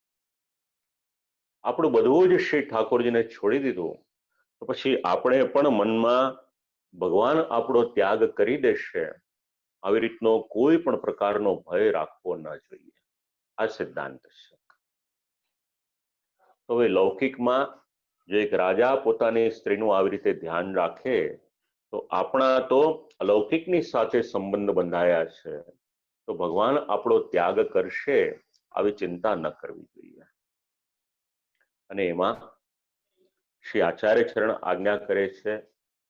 આપણું બધું જ શ્રી ઠાકોરજીને છોડી દીધું, તો પછી આપણે પણ મનમાં ભગવાન આપણો ત્યાગ કરી દેશે આવી રીતનો કોઈ પણ પ્રકારનો ભય રાખવો ન જોઈએ. આ સિદ્ધાંત છે. તો હવે લૌકિકમાં જો એક રાજા પોતાની સ્ત્રીનું આવી રીતે ધ્યાન રાખે, તો આપણા તો અલૌકિકની સાથે સંબંધ બંધાયા છે, તો ભગવાન આપણો ત્યાગ કરશે આવી ચિંતા ન કરવી જોઈએ. અને એમાં શ્રી આચાર્ય ચરણ આજ્ઞા કરે છે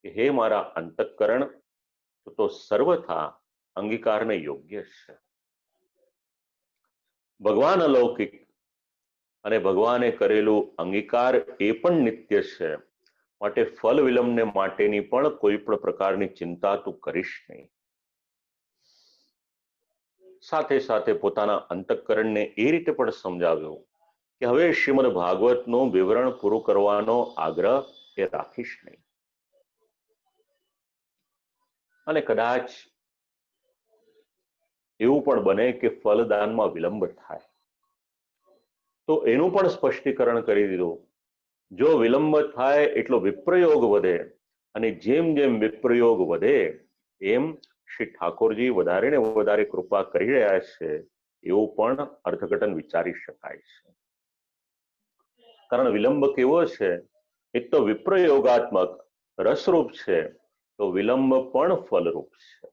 કે હે મારા અંતઃકરણ, તો સર્વથા અંગીકારને યોગ્ય છે. ભગવાન અલૌકિક અને ભગવાને કરેલું અંગીકાર એ પણ નિત્ય છે, માટે ફલ વિલંબને માટેની પણ કોઈ પણ પ્રકારની ચિંતા તું કરીશ નહીં. સાથે સાથે પોતાના અંતઃકરણને એ રીતે પણ સમજાવ્યું કે હવે શ્રીમદ ભાગવતનું વિવરણ પૂરું કરવાનો આગ્રહ એ રાખીશ નહીં. અને કદાચ એવું પણ બને કે ફલદાનમાં વિલંબ થાય, તો એનું પણ સ્પષ્ટીકરણ કરી દીધું. જો વિલંબ થાય એટલો વિપ્રયોગ વધે, અને જેમ જેમ વિપ્રયોગ વધે એમ શ્રી ઠાકોરજી વધારે ને વધારે કૃપા કરી રહ્યા છે એવું પણ અર્થઘટન વિચારી શકાય છે. કારણ વિલંબ કેવો છે, એક તો વિપ્રયોગાત્મક રસરૂપ છે, તો વિલંબ પણ ફલરૂપ છે.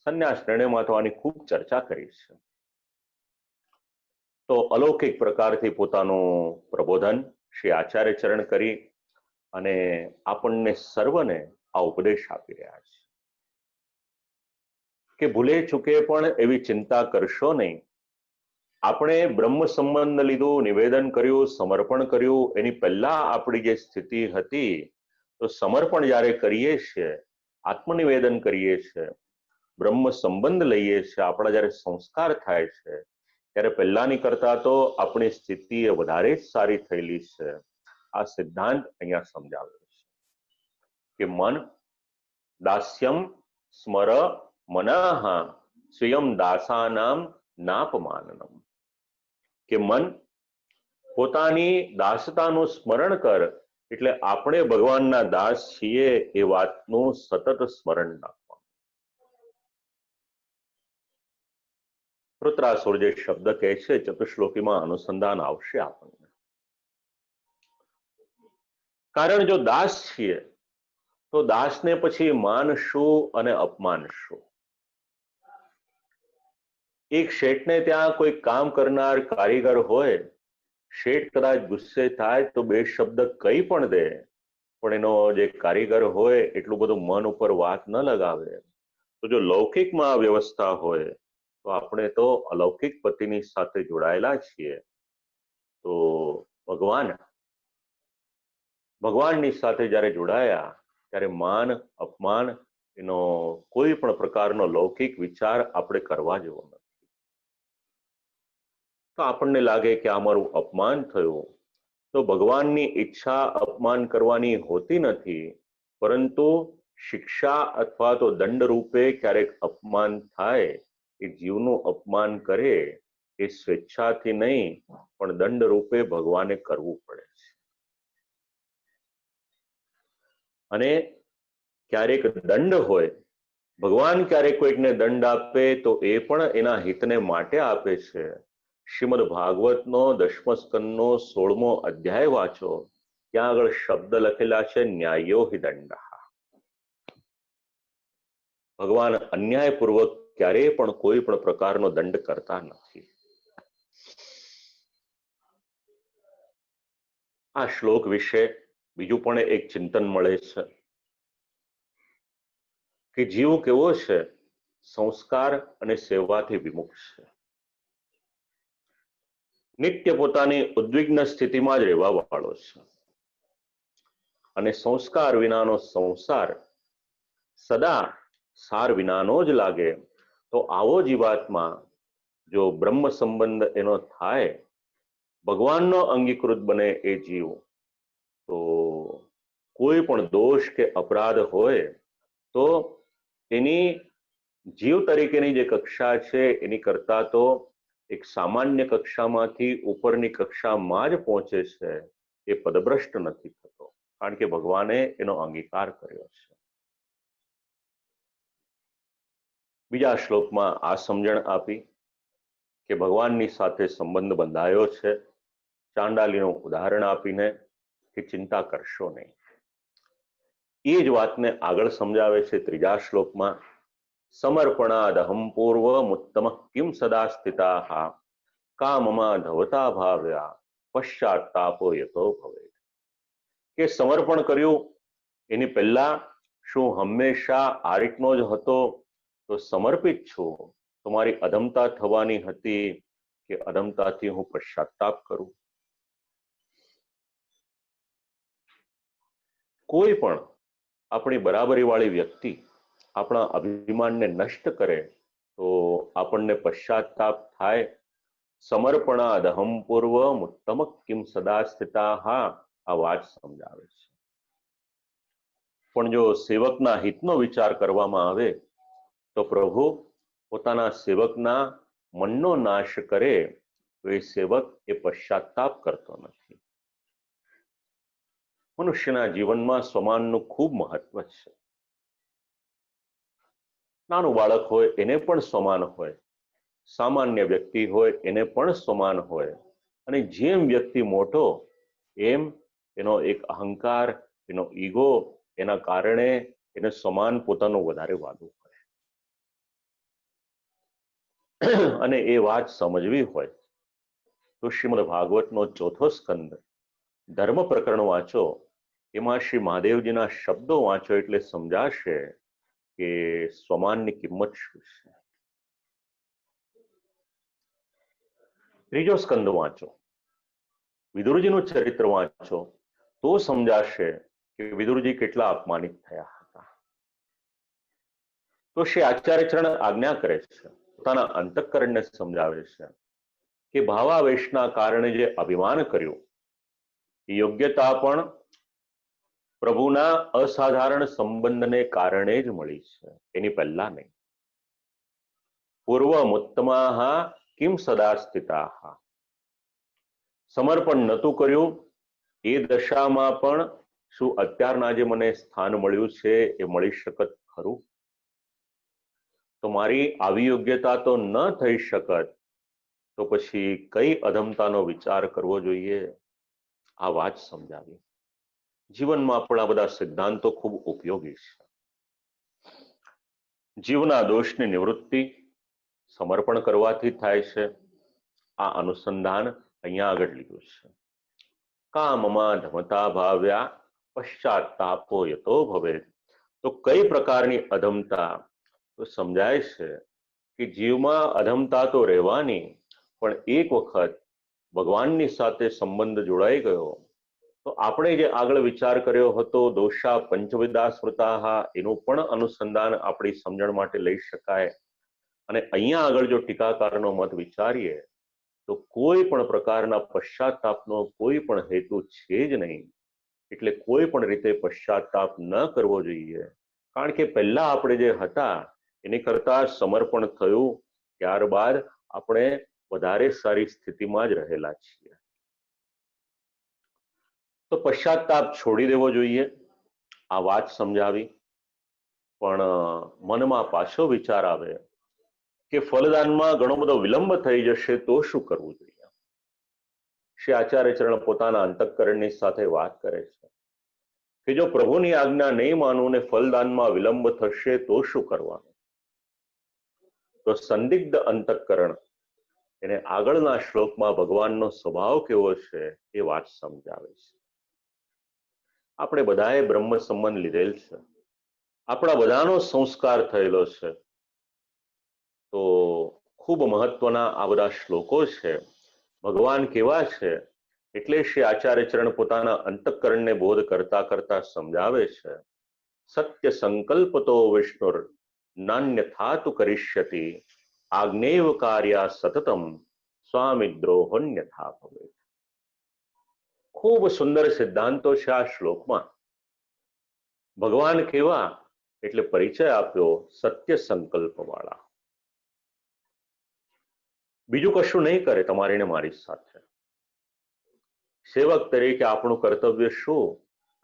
સંન્યાસ નિર્ણયમાં તો આની ખૂબ ચર્ચા કરી છે. તો અલૌકિક પ્રકારથી પોતાનું પ્રબોધન શ્રી આચાર્ય ચરણ કરી અને આપણને સર્વને આ ઉપદેશ આપી રહ્યા છે કે ભૂલે ચૂકે પણ એવી ચિંતા કરશો નહીં. આપણે બ્રહ્મ સંબંધ લીધું, નિવેદન કર્યું, સમર્પણ કર્યું, એની પહેલા આપણી જે સ્થિતિ હતી, તો સમર્પણ જ્યારે કરીએ છીએ, આત્મનિવેદન કરીએ છીએ, બ્રહ્મ સંબંધ લઈએ છીએ, આપણા જ્યારે સંસ્કાર થાય છે ત્યારે પહેલાની કરતા તો આપણી સ્થિતિ એ વધારે જ સારી થયેલી છે. આ સિદ્ધાંત અહીંયા સમજાવ્યો છે કે મન દાસ્યમ સ્મર મનઃ સ્વયં દાસાનામ નાપમાનનમ, કે મન પોતાની દાસતાનું સ્મરણ કર, એટલે આપણે ભગવાનના દાસ છીએ એ વાતનું સતત સ્મરણ રાખવાનું. વૃત્રાસુર જે શબ્દ કહે છે ચતુશ્લોકીમાં અનુસંધાન આવશે આપણને. કારણ જો દાસ છીએ તો દાસને પછી માન શું અને અપમાન શું? એક શેઠને ત્યાં કોઈ કામ કરનાર કારીગર હોય, શેઠ કદાચ ગુસ્સે થાય તો બે શબ્દ કઈ પણ દે, પણ એનો જે કારીગર હોય એટલું બધું મન ઉપર વાત ન લગાવે. તો જો લૌકિકમાં આ વ્યવસ્થા હોય તો આપણે તો અલૌકિક પતિની સાથે જોડાયેલા છીએ, તો ભગવાનની સાથે જ્યારે જોડાયા ત્યારે માન અપમાન એનો કોઈ પણ પ્રકારનો લૌકિક વિચાર આપણે કરવા જેવો નથી. તો આપણને લાગે કે આ મારું અપમાન થયું, તો ભગવાનની ઈચ્છા અપમાન કરવાની હોતી નથી, પરંતુ શિક્ષા અથવા તો દંડ રૂપે ક્યારેક અપમાન થાય, એ જીવનું અપમાન કરે એ સ્વેચ્છાથી નહીં પણ દંડ રૂપે ભગવાને કરવું પડે છે. અને ક્યારેક દંડ હોય, ભગવાન ક્યારેક કોઈકને દંડ આપે તો એ પણ એના હિતને માટે આપે છે. શ્રીમદ ભાગવતનો 10મ સ્કંદનો 16મો અધ્યાય વાંચો, ત્યાં આગળ શબ્દ લખેલા છે ન્યાયો હિ દંડ. ભગવાન અન્યાયપૂર્વક ક્યારેય પણ કોઈ પણ પ્રકારનો દંડ કરતા નથી. આ શ્લોક વિશે બીજું પણ એક ચિંતન મળે છે કે જીવ કેવો છે, સંસ્કાર અને સેવાથી વિમુખ છે. નિત્ય પોતાની ઉદ્વિગ્ન સ્થિતિમાં જ રહેવા વાળો છે, અને સંસ્કાર વિનાનો સંસાર સદા સાર વિનાનો જ લાગે. તો આવો જીવાત્મા જો બ્રહ્મ સંબંધ એનો થાય, ભગવાનનો અંગીકૃત બને એ જીવ, તો કોઈ પણ દોષ કે અપરાધ હોય તો એની જીવ તરીકેની જે કક્ષા છે એની કરતા તો એક સામાન્ય કક્ષામાંથી ઉપરની કક્ષામાં જ પહોંચે છે. એ પદભ્રષ્ટ નથી થતો, કારણ કે ભગવાને એનો અંગીકાર કર્યો છે. બીજા શ્લોકમાં આ સમજણ આપી કે ભગવાનની સાથે સંબંધ બંધાયો છે, ચાંડાલીનું ઉદાહરણ આપીને કે ચિંતા કરશો નહીં. એ જ વાતને આગળ સમજાવે છે ત્રીજા શ્લોકમાં, સમર્પણાદહમ પૂર્વમુત્તમ કિમ સદા સ્થિતા કામમાં ધવતા ભાવ્યા પશ્ચાતાપો યતો ભવે. કે સમર્પણ કર્યું એની પહેલા શું હંમેશા આ રીતનો જ હતો, તો સમર્પિત છું. તમારી અધમતા થવાની હતી કે અધમતાથી હું પશ્ચાતાપ કરું. કોઈ પણ આપણી બરાબરી વાળી વ્યક્તિ આપણા અભિમાનને નષ્ટ કરે તો આપણને પશ્ચાતાપ થાય. સમર્પણાદહમ પૂર્વમુત્તમ કિમ સદા સ્થિતા, આ વાત સમજાવે છે. પણ જો સેવકના હિતનો વિચાર કરવામાં આવે તો પ્રભુ પોતાના સેવકના મનનો નાશ કરે તો એ સેવક એ પશ્ચાતાપ કરતો નથી. મનુષ્યના જીવનમાં સ્વમાનનું ખૂબ મહત્વ છે. નાનું બાળક હોય એને પણ સ્વમાન હોય, સામાન્ય વ્યક્તિ હોય એને પણ સ્વમાન હોય, અને જેમ વ્યક્તિ મોટો એમ એનો એક અહંકાર, એનો ઈગો, એના કારણે એને સ્વમાન પોતાનું વધારે વાલું હોય. અને એ વાત સમજવી હોય તો શ્રીમદ ભાગવતનો 4થો સ્કંદ ધર્મ પ્રકરણ વાંચો. એમાં શ્રી મહાદેવજીના શબ્દો વાંચો એટલે સમજાશે કે સ્વમાનની કિંમત શું છે. 3જો સ્કંદ વાંચો, વિદુરજીનું ચરિત્ર વાંચો તો સમજાશે કે વિદુરજી કેટલા અપમાનિત થયા હતા. તો શ્રી આચાર્ય ચરણ આજ્ઞા કરે છે, પોતાના અંતઃકરણને સમજાવે છે કે ભાવાવેશના કારણે જે અભિમાન કર્યું એ યોગ્યતા પણ પ્રભુના અસાધારણ સંબંધને કારણે જ મળી છે, એની પહેલા નહીં. પૂર્વમુત્તમાહ કિમ સદા સ્થિતાહ. સમર્પણ નહોતું કર્યું એ દશામાં પણ શું અત્યારના જે મને સ્થાન મળ્યું છે એ મળી શકત ખરું? તો મારી આવી યોગ્યતા તો ન થઈ શકત તો પછી કઈ અધમતાનો વિચાર કરવો જોઈએ? આ વાત સમજાવી. જીવનમાં પણ આ બધા સિદ્ધાંતો ખૂબ ઉપયોગી છે. જીવના દોષની નિવૃત્તિ સમર્પણ કરવાથી થાય છે. આ અનુસંધાન અહીંયા આગળ લીધું છે. કામમાં ધમતા ભાવ્યા પશ્ચાતાપો યતો ભવે. તો કઈ પ્રકારની અધમતા? તો સમજાય છે કે જીવમાં અધમતા તો રહેવાની, પણ એક વખત ભગવાનની સાથે સંબંધ જોડાઈ ગયો તો આપણે જે આગળ વિચાર કર્યો હતો દોષા પંચવિદા સ્મૃતા, એનું પણ અનુસંધાન આપણી સમજણ માટે લઈ શકાય. અને અહીંયા આગળ જો ટીકાકારનો મત વિચારીએ તો કોઈ પણ પ્રકારના પશ્ચાતાપનો કોઈ પણ હેતુ છે જ નહીં. એટલે કોઈ પણ રીતે પશ્ચાતાપ ન કરવો જોઈએ, કારણ કે પહેલા આપણે જે હતા એની કરતા સમર્પણ થયું ત્યારબાદ આપણે વધારે સારી સ્થિતિમાં જ રહેલા છીએ. તો પશ્ચાતાપ છોડી દેવો જોઈએ, આ વાત સમજાવી. પણ મનમાં પાછો વિચાર આવે કે ફલદાનમાં ઘણો બધો વિલંબ થઈ જશે તો શું કરવું જોઈએ? શ્રી આચાર્ય ચરણ પોતાના અંતઃકરણની સાથે વાત કરે છે કે જો પ્રભુની આજ્ઞા નહીં માનું ને ફલદાનમાં વિલંબ થશે તો શું કરવાનું? તો સંદિગ્ધ અંતઃકરણ એને આગળના શ્લોકમાં ભગવાનનો સ્વભાવ કેવો છે એ વાત સમજાવે છે. આપણે બધાએ બ્રહ્મ સંબંધ લીધેલ છે, આપણા બધાનો સંસ્કાર થયેલો છે. તો ખૂબ મહત્વના આ બધા શ્લોકો છે. ભગવાન કેવા છે એટલે શ્રી આચાર્ય ચરણ પોતાના અંતઃકરણને બોધ કરતા કરતા સમજાવે છે. સત્ય સંકલ્પતો વિષ્ણુર નાન્યથા તુ કરિષ્યતિ આજ્ઞેવ કાર્યા સતતમ સ્વામિદ્રોહોન્યથા ભવેત. ખૂબ સુંદર સિદ્ધાંતો છે આ શ્લોકમાં. ભગવાન કેવા એટલે પરિચય આપ્યો સત્ય સંકલ્પ વાળા. બીજું કશું નહીં કરે તમારી ને મારી સાથે. સેવક તરીકે આપણું કર્તવ્ય શું?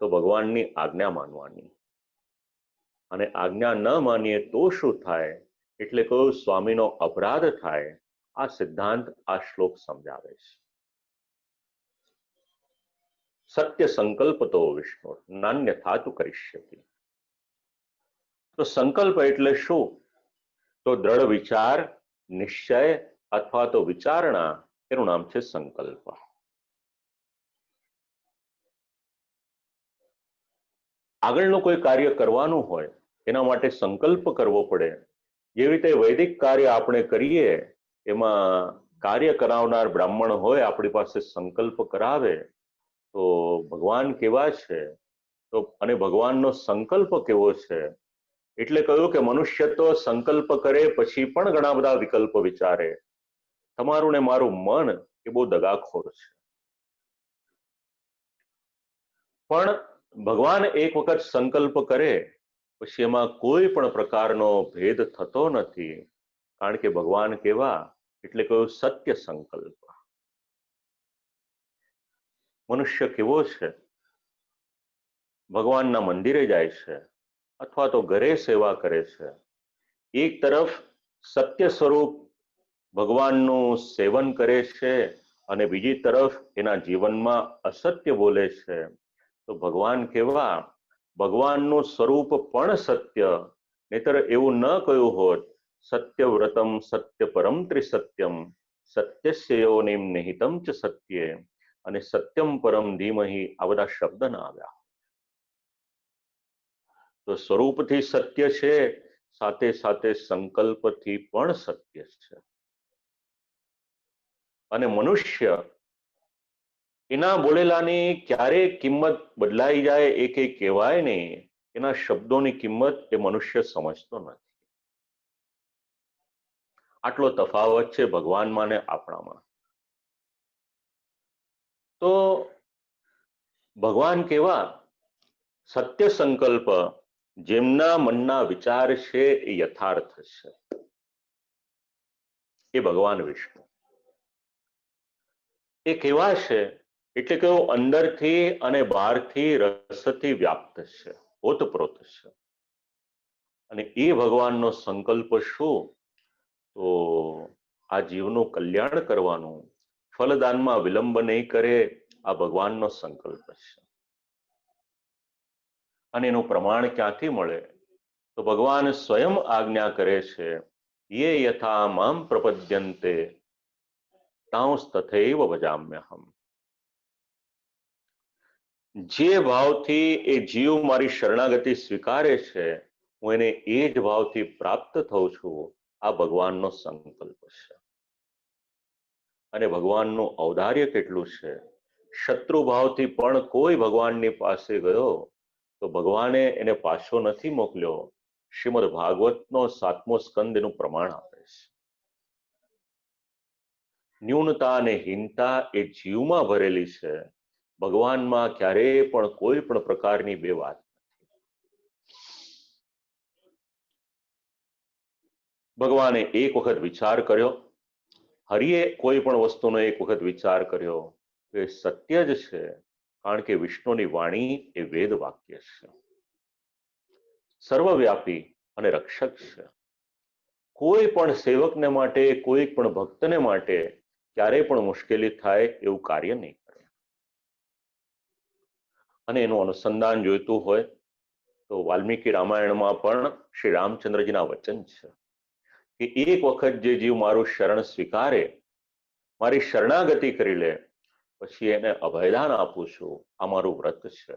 તો ભગવાનની આજ્ઞા માનવાની. અને આજ્ઞા ન માનીએ તો શું થાય? એટલે કહ્યું સ્વામીનો અપરાધ થાય. આ સિદ્ધાંત આ શ્લોક સમજાવે છે. સત્ય સંકલ્પતો વિષ્ણુ નાન્યથા તુ કરિષ્યતિ. તો સંકલ્પ એટલે શું? તો દ્રઢ વિચાર, નિશ્ચય અથવા તો વિચારણા, એનું નામ છે સંકલ્પ. આગળનું કોઈ કાર્ય કરવાનું હોય એના માટે સંકલ્પ કરવો પડે. જેવી રીતે વૈદિક કાર્ય આપણે કરીએ એમાં કાર્ય કરાવનાર બ્રાહ્મણ હોય આપણી પાસે સંકલ્પ કરાવે તો ભગવાન કેવા છે તો અને ભગવાનનો સંકલ્પ કેવો છે? એટલે કહ્યું કે મનુષ્ય તો સંકલ્પ કરે પછી પણ ઘણા બધા વિકલ્પ વિચારે. તમારું ને મારું મન એ બહુ દગાખોર છે. પણ ભગવાન એક વખત સંકલ્પ કરે પછી એમાં કોઈ પણ પ્રકારનો ભેદ થતો નથી, કારણ કે ભગવાન કેવા એટલે કયું સત્ય સંકલ્પ. મનુષ્ય કેવો છે, ભગવાનના મંદિરે જાય છે અથવા તો ઘરે સેવા કરે છે, એક તરફ સત્ય સ્વરૂપ ભગવાનનું સેવન કરે છે અને બીજી તરફ એના જીવનમાં અસત્ય બોલે છે, તો ભગવાન કેવા, ભગવાનનું સ્વરૂપ પણ સત્ય, નહીતર એવું ન કહ્યું હોત સત્યવ્રતમ સત્ય પરમ ત્રિસત્યમ સત્યસ્ય યોનિમ નિહિતમ ચ સત્યે અને સત્યમ પરમ ધીમહિ આ બધા શબ્દ ના આવ્યા. તો સ્વરૂપથી સત્ય છે, સાથે સાથે સંકલ્પથી પણ સત્ય છે. અને મનુષ્ય એના બોલેલાની ક્યારે કિંમત બદલાઈ જાય એ કંઈ કહેવાય નહીં, એના શબ્દોની કિંમત એ મનુષ્ય સમજતો નથી. આટલો તફાવત છે ભગવાનમાં ને આપણામાં. તો ભગવાન કેવા, સત્ય સંકલ્પ, જેમના મનના વિચાર છે એ યથાર્થ છે, એ ભગવાન વિષ્ણુ. એ કેવા છે એટલે કે અંદરથી અને બહારથી રસથી વ્યાપ્ત છે, ઓતપ્રોત છે. અને એ ભગવાનનો સંકલ્પ શું? તો આ જીવનું કલ્યાણ કરવાનું, ફલદાનમાં વિલંબ નહીં કરે, આ ભગવાનનો સંકલ્પ છે. અને એનું પ્રમાણ ક્યાંથી મળે? તો ભગવાન સ્વયં આજ્ઞા કરે છે, યે યથા મામ પ્રપદ્યન્તે તાંસ તથૈવ ભજામ્યહમ. જે ભાવથી એ જીવ મારી શરણાગતિ સ્વીકારે છે, હું એને એ જ ભાવથી પ્રાપ્ત થઉં છું. આ ભગવાનનો સંકલ્પ છે. અને ભગવાનનું ઔદાર્ય કેટલું છે, શત્રુ ભાવથી પણ કોઈ ભગવાનની પાસે ગયો તો ભગવાને એને પાછો નથી મોકલ્યો. શ્રીમદ ભાગવતનો 7મો સ્કંદ એનું પ્રમાણ આપે છે. ન્યૂનતા અને હીનતા એ જીવમાં ભરેલી છે, ભગવાનમાં ક્યારેય પણ કોઈ પણ પ્રકારની બે વાત નથી. ભગવાને એક વખત વિચાર કર્યો, હરિએ કોઈ પણ વસ્તુનો એક વખત વિચાર કર્યો તો એ સત્ય જ છે, કારણ કે વિષ્ણુની વાણી એ વેદ વાક્ય છે, સર્વવ્યાપી અને રક્ષક છે. કોઈ પણ સેવકને માટે, કોઈ પણ ભક્તને માટે ક્યારેય પણ મુશ્કેલી થાય એવું કાર્ય નહીં કરે. અને એનું અનુસંધાન જોઈતું હોય તો વાલ્મીકી રામાયણમાં પણ શ્રી રામચંદ્રજીના વચન છે કે એક વખત જે જીવ મારું શરણ સ્વીકારે, મારી શરણાગતિ કરી લે, પછી એને અભયદાન આપું છું. આ મારું વ્રત છે.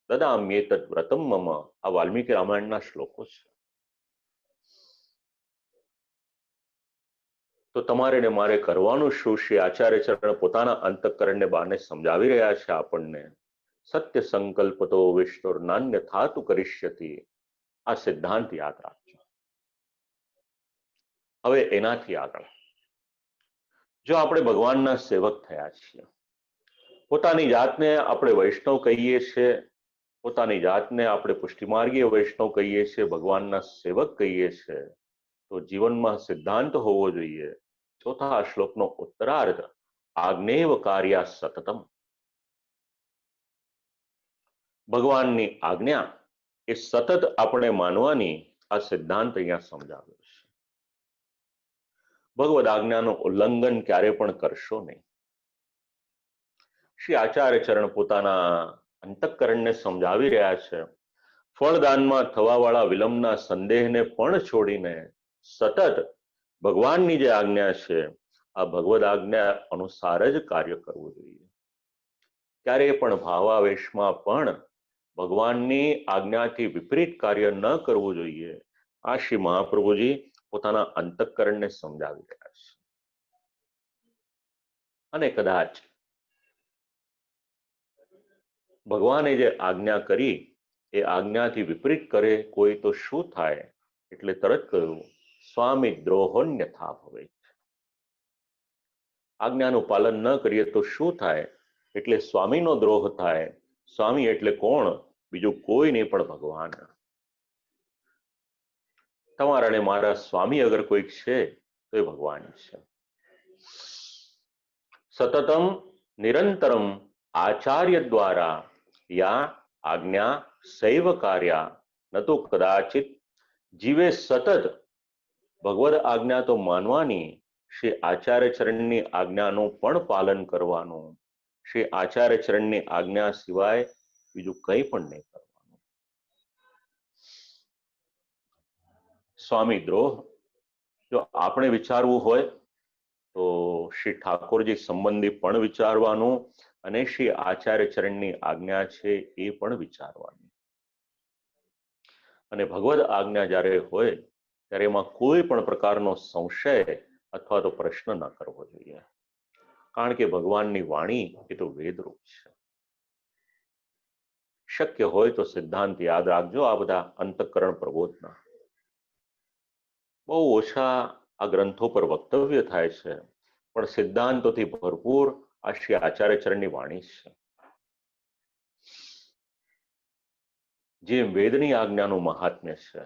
દદામ્યેતદ વ્રતમ મમ. આ વાલ્મીકી રામાયણના શ્લોકો છે. તો તમારે ને મારે કરવાનું શું? શ્રી આચાર્ય ચરણ પોતાના અંતઃકરણને બાને સમજાવી રહ્યા છે આપણને. સત્ય સંકલ્પ તો વિષ્ણુર્નાન્ય થાતુ કરિષ્યતિ. આ સિદ્ધાંત યાદ રાખજો. હવે એનાથી આગળ, જો આપણે ભગવાનના સેવક થયા છીએ, પોતાની જાતને આપણે વૈષ્ણવ કહીએ છીએ, પોતાની જાતને આપણે પુષ્ટિમાર્ગીય વૈષ્ણવ કહીએ છીએ, ભગવાનના સેવક કહીએ છીએ, તો જીવનમાં સિદ્ધાંત હોવો જોઈએ. ચોથા શ્લોકનો ઉત્તરાર્ધ, આજ્ઞેવ કાર્યા સતતમ. ભગવાનની આજ્ઞા એ સતત આપણે માનવાની, આ સિદ્ધાંત અહીંયા સમજાવ્યો છે. ભગવદ આજ્ઞાનું ઉલ્લંઘન ક્યારે પણ કરશો નહીં. શ્રી આચાર્ય ચરણ પોતાના અંતઃકરણને સમજાવી રહ્યા છે. ફળદાનમાં થવાવાળા વિલંબના સંદેહને પણ છોડીને સતત ભગવાનની જે આજ્ઞા છે, આ ભગવદ આજ્ઞા અનુસાર જ કાર્ય કરવું જોઈએ. ક્યારેય પણ ભાવાવેશમાં પણ ભગવાનની આજ્ઞાથી વિપરીત કાર્ય ન કરવું જોઈએ. આ શ્રી મહાપ્રભુજી પોતાના અંતઃકરણને સમજાવી રહ્યા છે. અને કદાચ ભગવાને જે આજ્ઞા કરી એ આજ્ઞાથી વિપરીત કરે કોઈ તો શું થાય? એટલે તરત કહ્યું, સ્વામી દ્રોહોન્યથા ભવેત. આજ્ઞાનું પાલન ન કરીએ તો શું થાય? એટલે સ્વામીનો દ્રોહ થાય. સ્વામી એટલે કોણ? બીજું કોઈ નહીં પણ ભગવાન. તમારા અને મારા સ્વામી અગર કોઈક છે તો એ ભગવાન છે. સતતમ નિરંતરમ આચાર્ય દ્વારા યા આજ્ઞા સૈવ કાર્યા ન તો કદાચિત જીવે સતત ભગવદ આજ્ઞા તો માનવાની, શ્રી આચાર્ય ચરણની આજ્ઞાનું પણ પાલન કરવાનું, શ્રી આચાર્ય ચરણની આજ્ઞા સિવાય બીજું કંઈ પણ નહીં કરવાનું. સ્વામી દ્રોહ જો આપણે વિચારવું હોય તો શ્રી ઠાકોરજી સંબંધી પણ વિચારવાનું અને શ્રી આચાર્ય ચરણની આજ્ઞા છે એ પણ વિચારવાની. અને ભગવદ આજ્ઞા જ્યારે હોય ત્યારે એમાં કોઈ પણ પ્રકારનો સંશય અથવા તો પ્રશ્ન ન કરવો જોઈએ, કારણ કે ભગવાનની વાણી એ તો વેદરૂપ છે. શક્ય હોય તો સિદ્ધાંત યાદ રાખજો. આ બધા અંતઃકરણ પ્રબોધના બહુ ઓછા આ ગ્રંથો પર વક્તવ્ય થાય છે, પણ સિદ્ધાંતોથી ભરપૂર આ શ્રી આચાર્ય ચરણની વાણી છે. જે વેદની આજ્ઞાનું મહાત્મ્ય છે.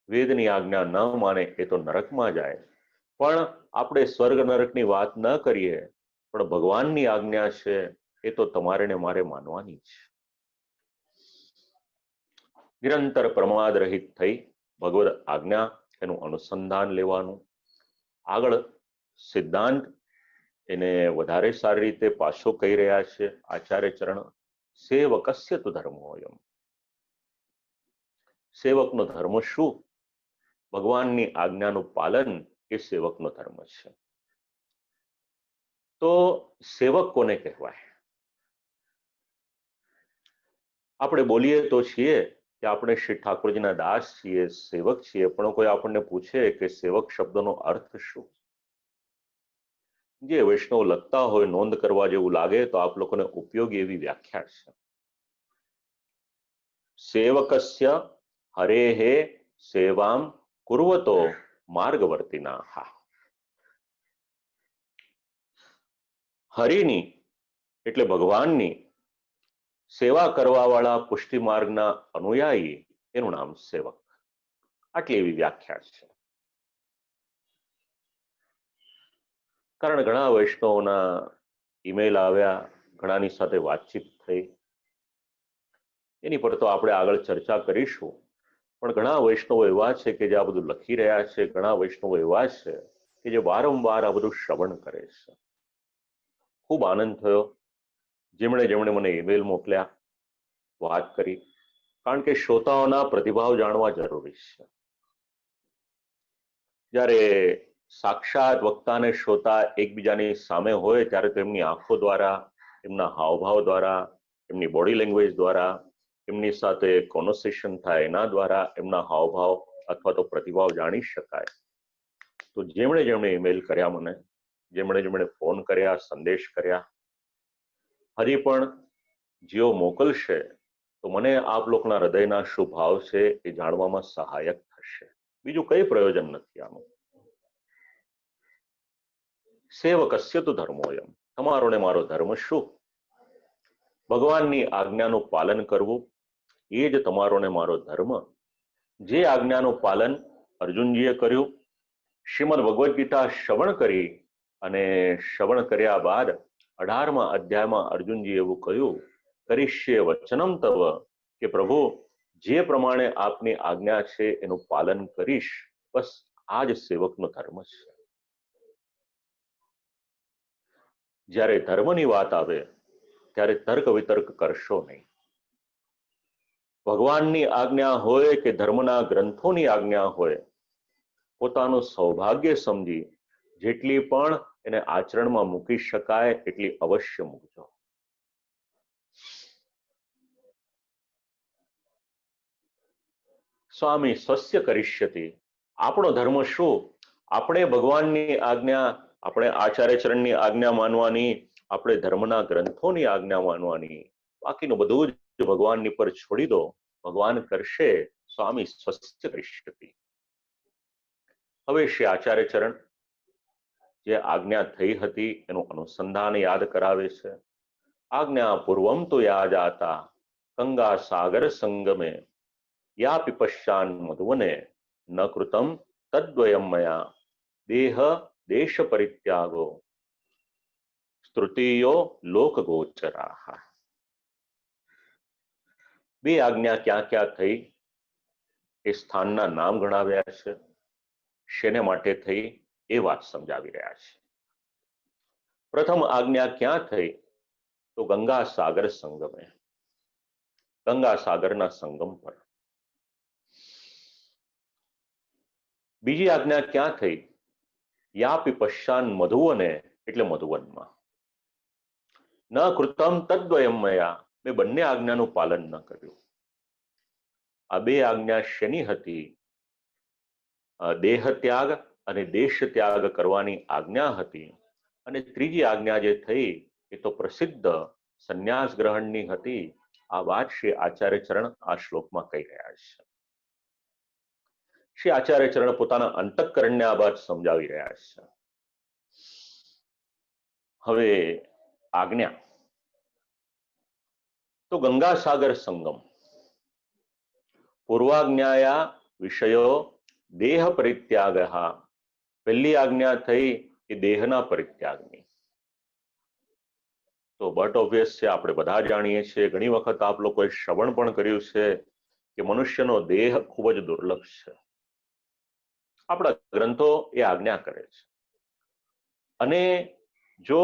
વેદની આજ્ઞા ન માને એ તો નરકમાં જાય, પણ આપણે સ્વર્ગ નરકની વાત ન કરીએ, પણ ભગવાનની આજ્ઞા છે એ તો તમારે ને મારે માનવાની છે. નિરંતર પ્રમાદ રહિત થઈ ભગવદ આજ્ઞા એનું અનુસંધાન લેવાનું. આગળ સિદ્ધાંત એને વધારે સારી રીતે પાછો કહી રહ્યા છે આચાર્ય ચરણ. સેવકસ્ય તો ધર્મોયમ. સેવકનો ધર્મ શું? ભગવાનની આજ્ઞાનું પાલન એ સેવકનો ધર્મ છે. તો સેવક કોને કહેવાય? આપણે બોલીએ તો છીએ કે આપણે શ્રી ઠાકોરજીના દાસ છીએ, સેવક છીએ, પણ કોઈ આપણને પૂછે કે સેવક શબ્દનો અર્થ શું? જે વૈષ્ણવ લખતા હોય નોંધ કરવા જેવું લાગે તો આપ લોકોને ઉપયોગી એવી વ્યાખ્યા છે. સેવકસ્ય હરેહે સેવામ કુર્વતો માર્ગવર્તિનાહ. હરિની એટલે ભગવાનની સેવા કરવા વાળા પુષ્ટિ માર્ગના અનુયાયી એનું નામ સેવક. આટલી એવી વ્યાખ્યા છે. કારણ ઘણા વૈષ્ણવોના ઈમેલ આવ્યા, ઘણાની સાથે વાતચીત થઈ, એની પર તો આપણે આગળ ચર્ચા કરીશું. પણ ઘણા વૈષ્ણવો એવા છે કે જે આ બધું લખી રહ્યા છે, ઘણા વૈષ્ણવો એવા છે કે જે વારંવાર આ બધું શ્રવણ કરે છે. ખૂબ આનંદ થયો જેમણે જેમણે મને ઈમેલ મોકલ્યા, વાત કરી, કારણ કે શ્રોતાઓના પ્રતિભાવ જાણવા જરૂરી છે. જ્યારે સાક્ષાત વક્તા અને શ્રોતા એકબીજાની સામે હોય ત્યારે તેમની આંખો દ્વારા, એમના હાવભાવ દ્વારા, એમની બોડી લેંગ્વેજ દ્વારા, એમની સાથે કોન્વર્સેશન થાય એના દ્વારા એમના હાવભાવ અથવા તો પ્રતિભાવ જાણી શકાય. તો જેમણે જેમણે ઈમેલ કર્યા મને, જેમણે જેમણે ફોન કર્યા, સંદેશ કર્યા, હજી પણ જેઓ મોકલશે તો મને આપ લોકોના હૃદયના શું ભાવ છે એ જાણવામાં સહાયક થશે. બીજું કઈ પ્રયોજન નથી આનું. સેવકસ્ય તો ધર્મોયમ. તમારો ને મારો ધર્મ શું? ભગવાનની આજ્ઞાનું પાલન કરવું એ જ તમારો ને મારો ધર્મ. જે આજ્ઞાનું પાલન અર્જુનજીએ કર્યું, શ્રીમદ ભગવદ્ ગીતા શ્રવણ કરી અને શ્રવણ કર્યા બાદ 18મા અધ્યાયમાં અર્જુનજી એવું કહ્યું, કરીશ્યે વચનમ તવ, કે પ્રભુ જે પ્રમાણે આપની આજ્ઞા છે એનું પાલન કરીશ. બસ આ જ સેવકનો ધર્મ છે. જ્યારે ધર્મની વાત આવે ત્યારે તર્ક વિતર્ક કરશો નહીં. ભગવાનની આજ્ઞા હોય કે ધર્મના ગ્રંથોની આજ્ઞા હોય, પોતાનું સૌભાગ્ય સમજી જેટલી પણ એને આચરણમાં મૂકી શકાય એટલી અવશ્ય મૂકજો. સ્વામી સ્વસ્ય કરિષ્યતિ. આપણો ધર્મ શું? આપણે ભગવાનની આજ્ઞા, આપણે આચાર્ય ચરણની આજ્ઞા માનવાની, આપણે ધર્મના ગ્રંથોની આજ્ઞા માનવાની, બાકીનું બધું જ ભગવાનની પર છોડી દો. ભગવાન કરશે. સ્વામી સ્વસ્ય કરિષ્યતિ. હવે શ્રી આચાર્ય ચરણ જે આજ્ઞા થઈ હતી એનું અનુસંધાન યાદ કરાવે છે. આજ્ઞા પૂર્વમ તો યા જાતા ગંગા સાગર સંગમે યા પિપશ્યાન મધુવને ન કૃતમ તદ્વયમ મયા દેહ દેશ પરિત્યાગો સ્તુતિયો લોક ગોચરાહ. બે આજ્ઞા ક્યાં ક્યાં થઈ એ સ્થાનના નામ ગણાવ્યા છે, શેને માટે થઈ એ વાત સમજાવી રહ્યા છે. પ્રથમ આજ્ઞા ક્યાં થઈ તો ગંગા સાગર સંગમે, ગંગા સાગરના સંગમ પર. બીજી આજ્ઞા ક્યાં થઈ? યાપી પશ્ચાન મધુવને એટલે મધુવનમાં. ન કૃતમ તદ્વયમ મયા, મેં બંને આજ્ઞાનું પાલન ન કર્યું. આ બે આજ્ઞા શેની હતી? દેહ ત્યાગ અને દેશ ત્યાગ કરવાની આજ્ઞા હતી. અને ત્રીજી આજ્ઞા જે થઈ એ તો પ્રસિદ્ધ સંન્યાસ ગ્રહણની હતી. આ વાત શ્રી આચાર્ય ચરણ આ શ્લોકમાં કહી રહ્યા છે. શ્રી આચાર્ય ચરણ પોતાના અંતઃકરણને આ વાત સમજાવી રહ્યા છે. હવે આજ્ઞા તો ગંગાસાગર સંગમ. પૂર્વાજ્ઞાયા વિષયો દેહ પરિત્યાગ. પહેલી આજ્ઞા થઈ એ દેહના પરિત્યાગની. તો બટ ઓબ્વિયસ છે, આપણે બધા જાણીએ છીએ, ઘણી વખત આપ લોકોએ શ્રવણ પણ કર્યું છે કે મનુષ્યનો દેહ ખૂબ જ દુર્લભ છે. આપણા ગ્રંથો એ આજ્ઞા કરે છે. અને જો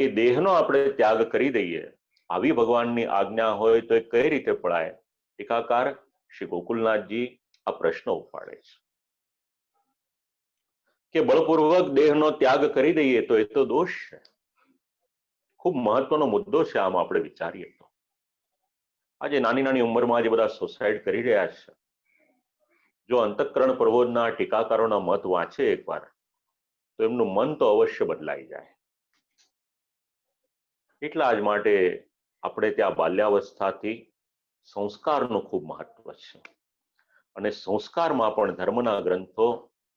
એ દેહનો આપણે ત્યાગ કરી દઈએ, આવી ભગવાનની આજ્ઞા હોય તો એ કઈ રીતે પડાય? ટીકાકાર શ્રી ગોકુલનાથજી આ પ્રશ્ન ઉપાડે છે કે બળપૂર્વક દેહનો ત્યાગ કરી દઈએ તો એ તો દોષ છે. ખૂબ મહત્વનો મુદ્દો છે. આમ આપણે વિચારીએ તો આજે નાની નાની ઉંમરમાં જે બધા સુસાઇડ કરી રહ્યા છે, જો અંતઃકરણ પ્રબોધના ટીકાકારોના મત વાંચે એકવાર તો એમનું મન તો અવશ્ય બદલાઈ જાય. એટલા જ માટે આપણે ત્યાં બાલ્યાવસ્થાથી સંસ્કારનું ખૂબ મહત્વ છે. અને સંસ્કારમાં પણ ધર્મના ગ્રંથો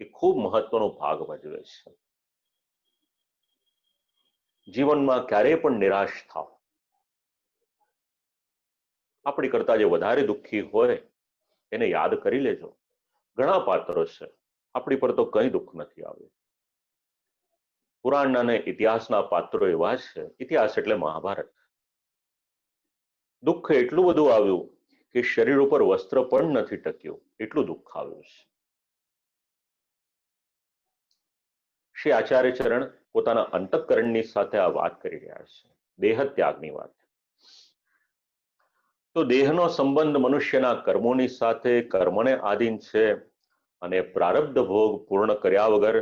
એ ખૂબ મહત્વનો ભાગ ભજવે છે. જીવનમાં ક્યારેય પણ નિરાશ થાવ, આપણી કરતા જે વધારે દુઃખી હોય એને યાદ કરી લેજો. ઘણા પાત્રો છે, આપણી પર તો કંઈ દુઃખ નથી આવ્યું. પુરાણના અને ઇતિહાસના પાત્રો એવા છે. ઇતિહાસ એટલે મહાભારત. દુઃખ એટલું બધું આવ્યું કે શરીર ઉપર વસ્ત્ર પણ નથી ટક્યું, એટલું દુઃખ આવ્યું છે. શ્રી આચાર્ય ચરણ પોતાના અંતઃકરણની સાથે આ વાત કરી રહ્યા છે, દેહ ત્યાગની વાત. તો દેહનો સંબંધ મનુષ્યના કર્મોની સાથે કર્મને આધીન છે. અને પ્રારબ્ધ ભોગ પૂર્ણ કર્યા વગર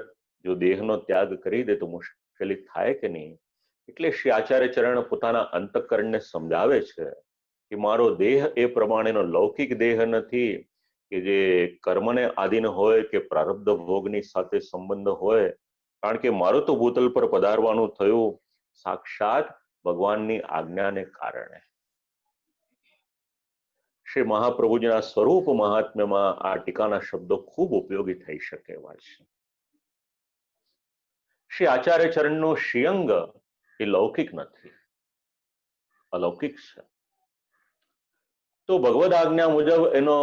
જો દેહનો ત્યાગ કરી દે તો મુશ્કેલી થાય કે નહીં. એટલે શ્રી આચાર્ય ચરણ પોતાના અંતઃકરણને સમજાવે છે કે મારો દેહ એ પ્રમાણેનો લૌકિક દેહ નથી કે જે કર્મને આધીન હોય કે પ્રારબ્ધ ભોગની સાથે સંબંધ હોય. કારણ કે મારું તો ભૂતલ પર પધારવાનું થયું સાક્ષાત ભગવાનની આજ્ઞાને કારણે. શ્રી મહાપ્રભુજીના સ્વરૂપ મહાત્મ્યમાં આ ટીકાના શબ્દો ખૂબ ઉપયોગી થઈ શકે એવા છે. શ્રી આચાર્ય ચરણનું શ્રીઅંગ એ લૌકિક નથી, અલૌકિક છે. તો ભગવદ આજ્ઞા મુજબ એનો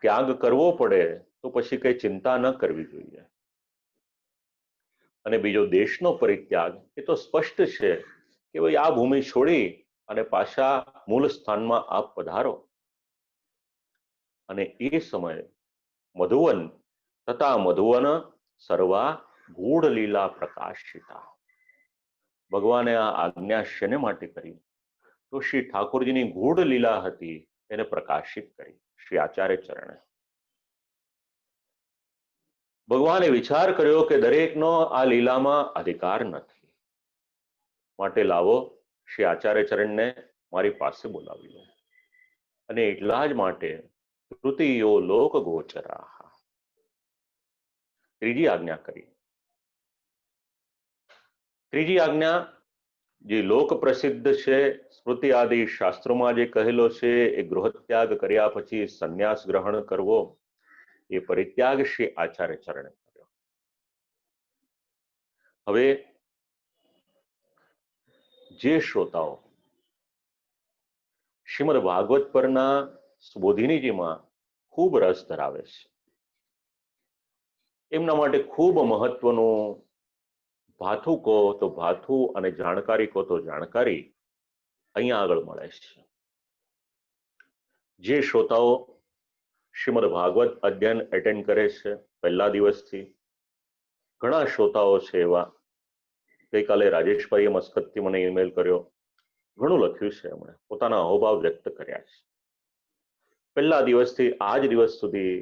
ત્યાગ કરવો પડે તો પછી કઈ ચિંતા ન કરવી જોઈએ. અને બીજો દેશનો પરિત્યાગ એ તો સ્પષ્ટ છે કે ભાઈ આ ભૂમિ છોડી અને પાછા મૂળ સ્થાનમાં આપ પધારો. અને એ સમયે મધુવન તથા મધુવન સર્વા ગૂઢ લીલા પ્રકાશિતા. ભગવાને આ આજ્ઞા શેને માટે કરી? તો શ્રી ઠાકોરજીની ગૂઢ લીલા હતી એને પ્રકાશિત કરી શ્રી આચાર્ય ચરણે. ભગવાને વિચાર કર્યો કે દરેકનો આ લીલામાં અધિકાર નથી, માટે લાવો શ્રી આચાર્ય ચરણને મારી પાસે બોલાવી લો. અને એટલા જ માટે તૃતીયો લોક ગોચરા, ત્રીજી આજ્ઞા કરી. ત્રીજી આજ્ઞા જે લોક પ્રસિદ્ધ છે, સ્મૃતિ આદિ શાસ્ત્રોમાં જે કહેલો છે એ ગૃહત્યાગ કર્યા પછી સંન્યાસ ગ્રહણ કરવો, એ પરિત્યાગ શ્રી આચાર્ય ચરણે કર્યો. હવે જે શ્રોતાઓ શ્રીમદ ભાગવત પરના બોધિનીજીમાં ખૂબ રસ ધરાવે છે, એમના માટે ખૂબ મહત્વનું ભાથું કહો તો ભાથું અને જાણકારી કહો તો જાણકારી અહીંયા આગળ મળે છે. જે શ્રોતાઓ શ્રીમદ ભાગવત અધ્યયન એટેન્ડ કરે છે પહેલા દિવસથી, ઘણા શ્રોતાઓ છે એવા, ગઈકાલે રાજેશભાઈએ મસ્કતથી મને ઈમેલ કર્યો, ઘણું લખ્યું છે, એમણે પોતાના અહોભાવ વ્યક્ત કર્યા છે. પહેલા દિવસથી આજ દિવસ સુધી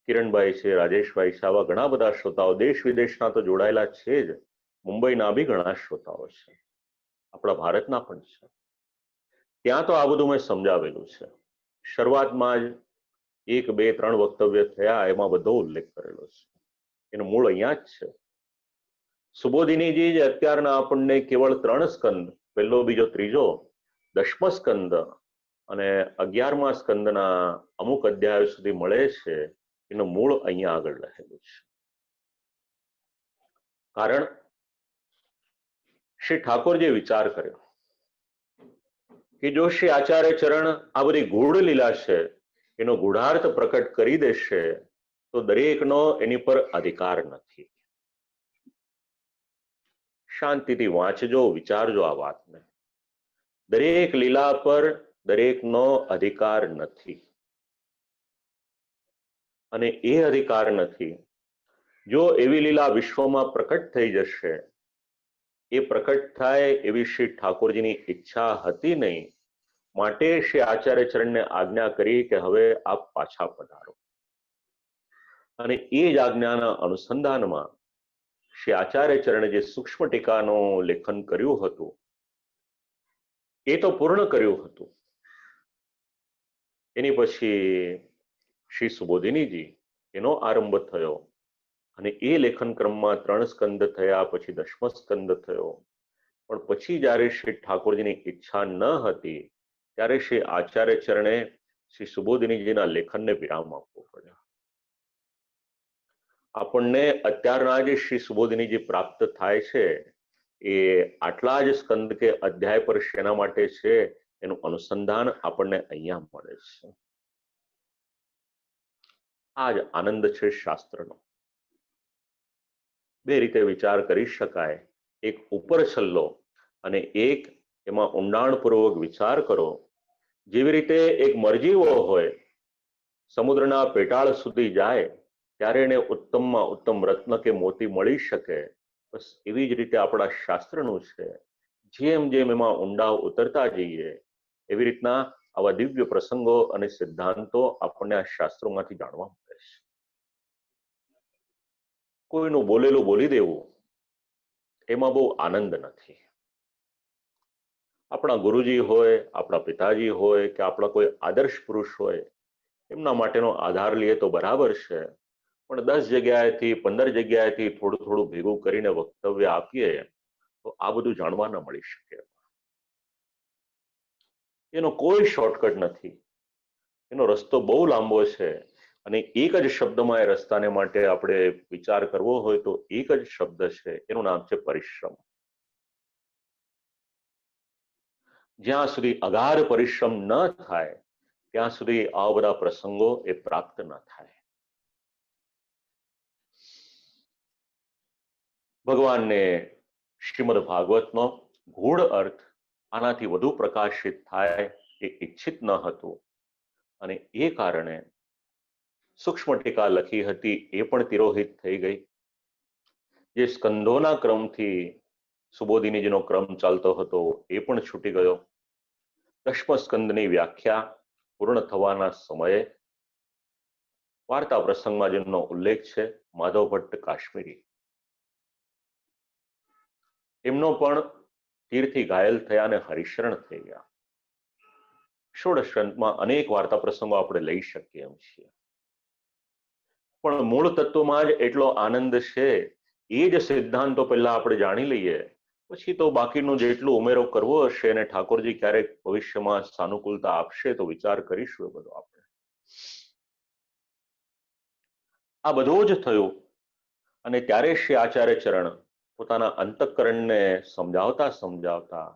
કિરણભાઈ છે, રાજેશભાઈ છે, આવા ઘણા બધા શ્રોતાઓ દેશ વિદેશના તો જોડાયેલા છે જ, મુંબઈના બી ઘણા શ્રોતાઓ છે, આપણા ભારતના પણ છે. ત્યાં તો આ બધું મેં સમજાવેલું છે. શરૂઆતમાં જ 1, 2, 3 વક્તવ્ય થયા, એમાં બધો ઉલ્લેખ કરેલો છે. એનું મૂળ અહીંયા જ છે. સુબોધિનીજી જ અત્યારના આપણને કેવળ 3 સ્કંદ, પહેલો, બીજો, ત્રીજો, 10મો સ્કંદ અને 11મા સ્કંદના અમુક અધ્યાયો સુધી મળે છે. એનું મૂળ અહીંયા આગળ રહેલું છે. કારણ શ્રી ઠાકોરજીએ વિચાર કર્યો કે જો શ્રી આચાર્ય ચરણ આ બધી ગૂઢ લીલા છે એનો ગૂઢાર્થ પ્રકટ કરી દેશે તો દરેકનો એની પર અધિકાર નથી. શાંતિથી વાંચજો, વિચારજો આ વાતને. દરેક લીલા પર દરેકનો અધિકાર નથી, અને એ અધિકાર નથી. જો એવી લીલા વિશ્વમાં પ્રકટ થઈ જશે, એ પ્રકટ થાય એવી શ્રી ઠાકોરજીની ઈચ્છા હતી નહીં, માટે શ્રી આચાર્ય ચરણને આજ્ઞા કરી કે હવે આપ પાછા પધારો. અને એ જ આજ્ઞાના અનુસંધાનમાં શ્રી આચાર્ય ચરણે જે સૂક્ષ્મ ટીકાનું લેખન કર્યું હતું એ તો પૂર્ણ કર્યું હતું. એની પછી શ્રી સુબોધિનીજી એનો આરંભ થયો, અને એ લેખન ક્રમમાં 3 સ્કંદ થયા, પછી 10મો સ્કંદ થયો. પણ પછી જ્યારે શ્રી ઠાકોરજીની ઈચ્છા ન હતી ત્યારે શ્રી આચાર્ય ચરણે શ્રી સુબોધિનીજીના લેખનને વિરામ આપવો પડ્યો. આપણને અત્યારના જે શ્રી સુબોધિનીજી પ્રાપ્ત થાય છે એ આટલા જ સ્કંદ કે અધ્યાય પર શેના માટે છે એનું અનુસંધાન આપણને અહીંયા મળે છે. આ જ આનંદ છે શાસ્ત્રનો. બે રીતે વિચાર કરી શકાય, એક ઉપર છલ્લો અને એક એમાં ઊંડાણપૂર્વક વિચાર કરો. જેવી રીતે એક મરજીવો હોય સમુદ્રના પેટાળ સુધી જાય ત્યારે એને ઉત્તમમાં ઉત્તમ રત્ન કે મોતી મળી શકે, બસ એવી જ રીતે આપણા શાસ્ત્રનું છે. જેમ જેમ એમાં ઊંડા ઉતરતા જઈએ એવી રીતના આવા દિવ્ય પ્રસંગો અને સિદ્ધાંતો આપણને આ શાસ્ત્રોમાંથી જાણવા મળે છે. કોઈનું બોલેલું બોલી દેવું એમાં બહુ આનંદ નથી. આપણા ગુરુજી હોય, આપણા પિતાજી હોય કે આપણા કોઈ આદર્શ પુરુષ હોય, એમના માટેનો આધાર લઈએ તો બરાબર છે, પણ 10 જગ્યાએથી 15 જગ્યાએથી થોડું થોડું ભેગું કરીને વક્તવ્ય આપીએ તો આ બધું જાણવા ન મળી શકે. એનો કોઈ શોર્ટકટ નથી, એનો રસ્તો બહુ લાંબો છે. અને એક જ શબ્દમાં એ રસ્તાને માટે આપણે વિચાર કરવો હોય તો એક જ શબ્દ છે, એનું નામ છે પરિશ્રમ. જ્યાં સુધી અગાધ પરિશ્રમ ન થાય ત્યાં સુધી આવા બધા પ્રસંગો એ પ્રાપ્ત ન થાય. ભગવાનને શ્રીમદ ભાગવતનો ગૂઢ અર્થ આનાથી વધુ પ્રકાશિત થાય એ ઈચ્છિત ન હતું, અને એ કારણે સૂક્ષ્મ ટીકા લખી હતી એ પણ તિરોહિત થઈ ગઈ. જે સ્કંદોના ક્રમથી સુબોધિનીજીનો ક્રમ ચાલતો હતો એ પણ છૂટી ગયો. 10મ સ્કંદની વ્યાખ્યા પૂર્ણ થવાના સમયે વાર્તા પ્રસંગમાં જેમનો ઉલ્લેખ છે માધવ ભટ્ટ કાશ્મીરી, એમનો પણ તીરથી ઘાયલ થયા અને હરિશરણ થઈ ગયા. ષોડશ ગ્રંથમાં અનેક વાર્તા પ્રસંગો આપણે લઈ શકીએ એમ છીએ, પણ મૂળ તત્વમાં જ એટલો આનંદ છે. એ જ સિદ્ધાંતો પહેલા આપણે જાણી લઈએ, પછી તો બાકીનું જેટલું ઉમેરો કરવો હશે અને ઠાકોરજી ક્યારેક ભવિષ્યમાં સાનુકૂળતા આપશે તો વિચાર કરીશું એ બધો આપણે. આ બધું જ થયું અને ત્યારે શ્રી આચાર્ય ચરણ પોતાના અંતઃકરણને સમજાવતા સમજાવતા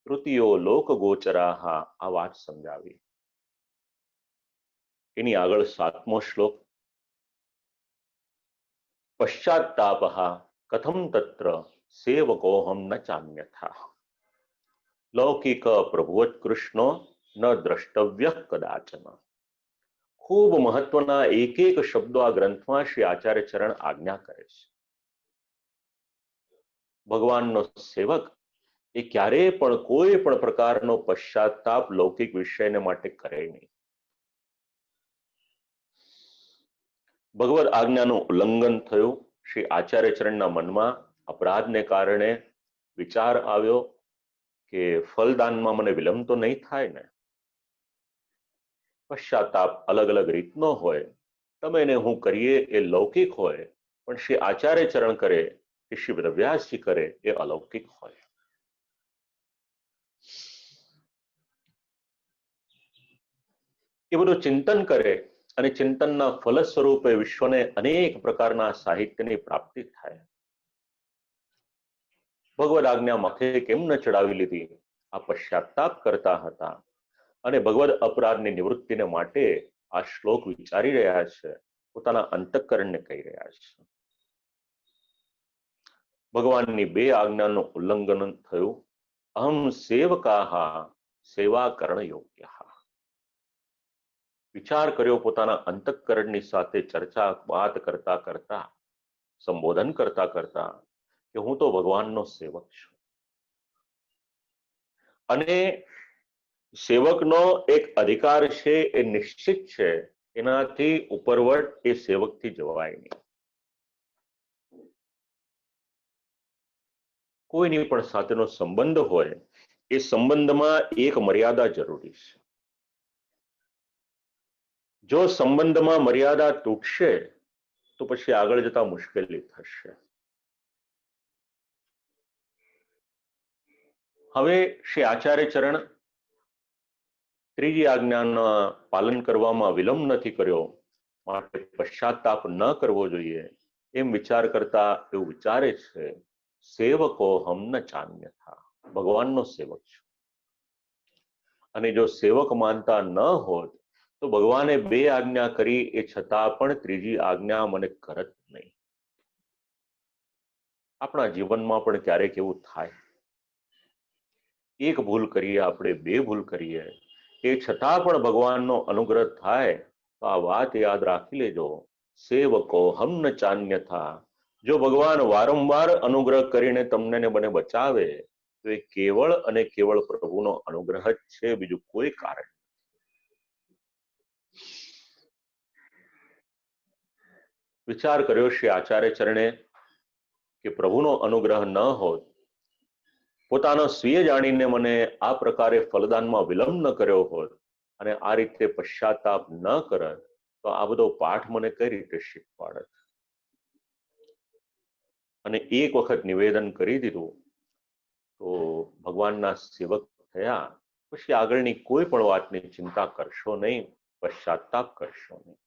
તૃતીયો લોક ગોચરાહા આ વાત સમજાવી. એની આગળ 7મો શ્લોક. પશ્ચાત્તાપઃ કથમ તત્ર સેવકોહમ ન ચાન્યથા લૌકિક પ્રભુવત્કૃષ્ણો ન દ્રષ્ટવ્ય કદાચન. ખૂબ મહત્વના એક એક શબ્દો આ ગ્રંથમાં શ્રી આચાર્ય ચરણ આજ્ઞા કરે છે. ભગવાનનો સેવક એ ક્યારેય પણ કોઈ પણ પ્રકારનો પશ્ચાતાપ લૌકિક વિષયને માટે કરે નહીં. ભગવદ આજ્ઞાનું ઉલ્લંઘન થયું. શ્રી આચાર્ય ચરણના મનમાં અપરાધને કારણે વિચાર આવ્યો કે ફલદાનમાં મને વિલંબ તો નહીં થાય ને. પશ્ચાતાપ અલગ અલગ રીતનો હોય, તમે ને હું કરીએ એ લૌકિક હોય, પણ શ્રી આચાર્ય ચરણ કરે કે શ્રી વેદવ્યાસજી કરે એ અલૌકિક હોય. એ બધું ચિંતન કરે અને ચિંતનના ફલ સ્વરૂપે વિશ્વને અનેક પ્રકારના સાહિત્યની પ્રાપ્તિ થાય. ભગવદ આજ્ઞા માથે કેમ ન ચડાવી લીધી? આ પશ્ચાતાપ કરતા હતા અને ભગવદ અપરાધની નિવૃત્તિને માટે આ શ્લોક વિચારી રહ્યા છે, પોતાના અંતઃકરણને કહી રહ્યા છે. ભગવાનની બે આજ્ઞાનું ઉલ્લંઘન થયું. અહમ સેવકાહ સેવા કરણ યોગ્ય. વિચાર કર્યો પોતાના અંતઃકરણની સાથે, ચર્ચા વાત કરતા કરતા, સંબોધન કરતા કરતા કે હું તો ભગવાનનો સેવક છું અને સેવકનો એક અધિકાર છે એ નિશ્ચિત છે, એનાથી ઉપરવટ એ સેવકથી જવાય નહીં. કોઈની પણ સાથેનો સંબંધ હોય એ સંબંધમાં એક મર્યાદા જરૂરી છે. જો સંબંધમાં મર્યાદા તૂટશે તો પછી આગળ જતા મુશ્કેલી થશે. હવે શ્રી આચાર્ય ચરણ ત્રીજી આજ્ઞાના પાલન કરવામાં વિલંબ નથી કર્યો, માટે પશ્ચાતાપ ન કરવો જોઈએ એમ વિચાર કરતા એવું વિચારે છે, સેવકો હમ ન ચાન્યથા, ભગવાનનો સેવક છું. અને જો સેવક માનતા ન હોત તો ભગવાને બે આજ્ઞા કરી એ છતાં પણ ત્રીજી આજ્ઞા મને કરત નહીં. આપણા જીવનમાં પણ ક્યારેક એવું થાય, એક ભૂલ કરીએ આપણે, બે ભૂલ કરીએ, એ છતાં પણ ભગવાનનો અનુગ્રહ થાય તો આ વાત યાદ રાખી લેજો, સેવકો હમ ન ચાન્યથા. જો ભગવાન વારંવાર અનુગ્રહ કરીને તમને ને મને બચાવે તો એ કેવળ અને કેવળ પ્રભુનો અનુગ્રહ જ છે, બીજું કોઈ કારણ. વિચાર કર્યો શ્રી આચાર્ય ચરણે કે પ્રભુનો અનુગ્રહ ન હોત, પોતાનો સ્વીય જાણીને મને આ પ્રકારે ફલદાનમાં વિલંબ ન કર્યો હોત અને આ રીતે પશ્ચાતાપ ન કરત તો આ બધો પાઠ મને કઈ રીતે શીખવાડત. અને એક વખત નિવેદન કરી દીધું તો ભગવાનના સેવક થયા, પછી આગળની કોઈ પણ વાતની ચિંતા કરશો નહીં, પશ્ચાતાપ કરશો નહીં.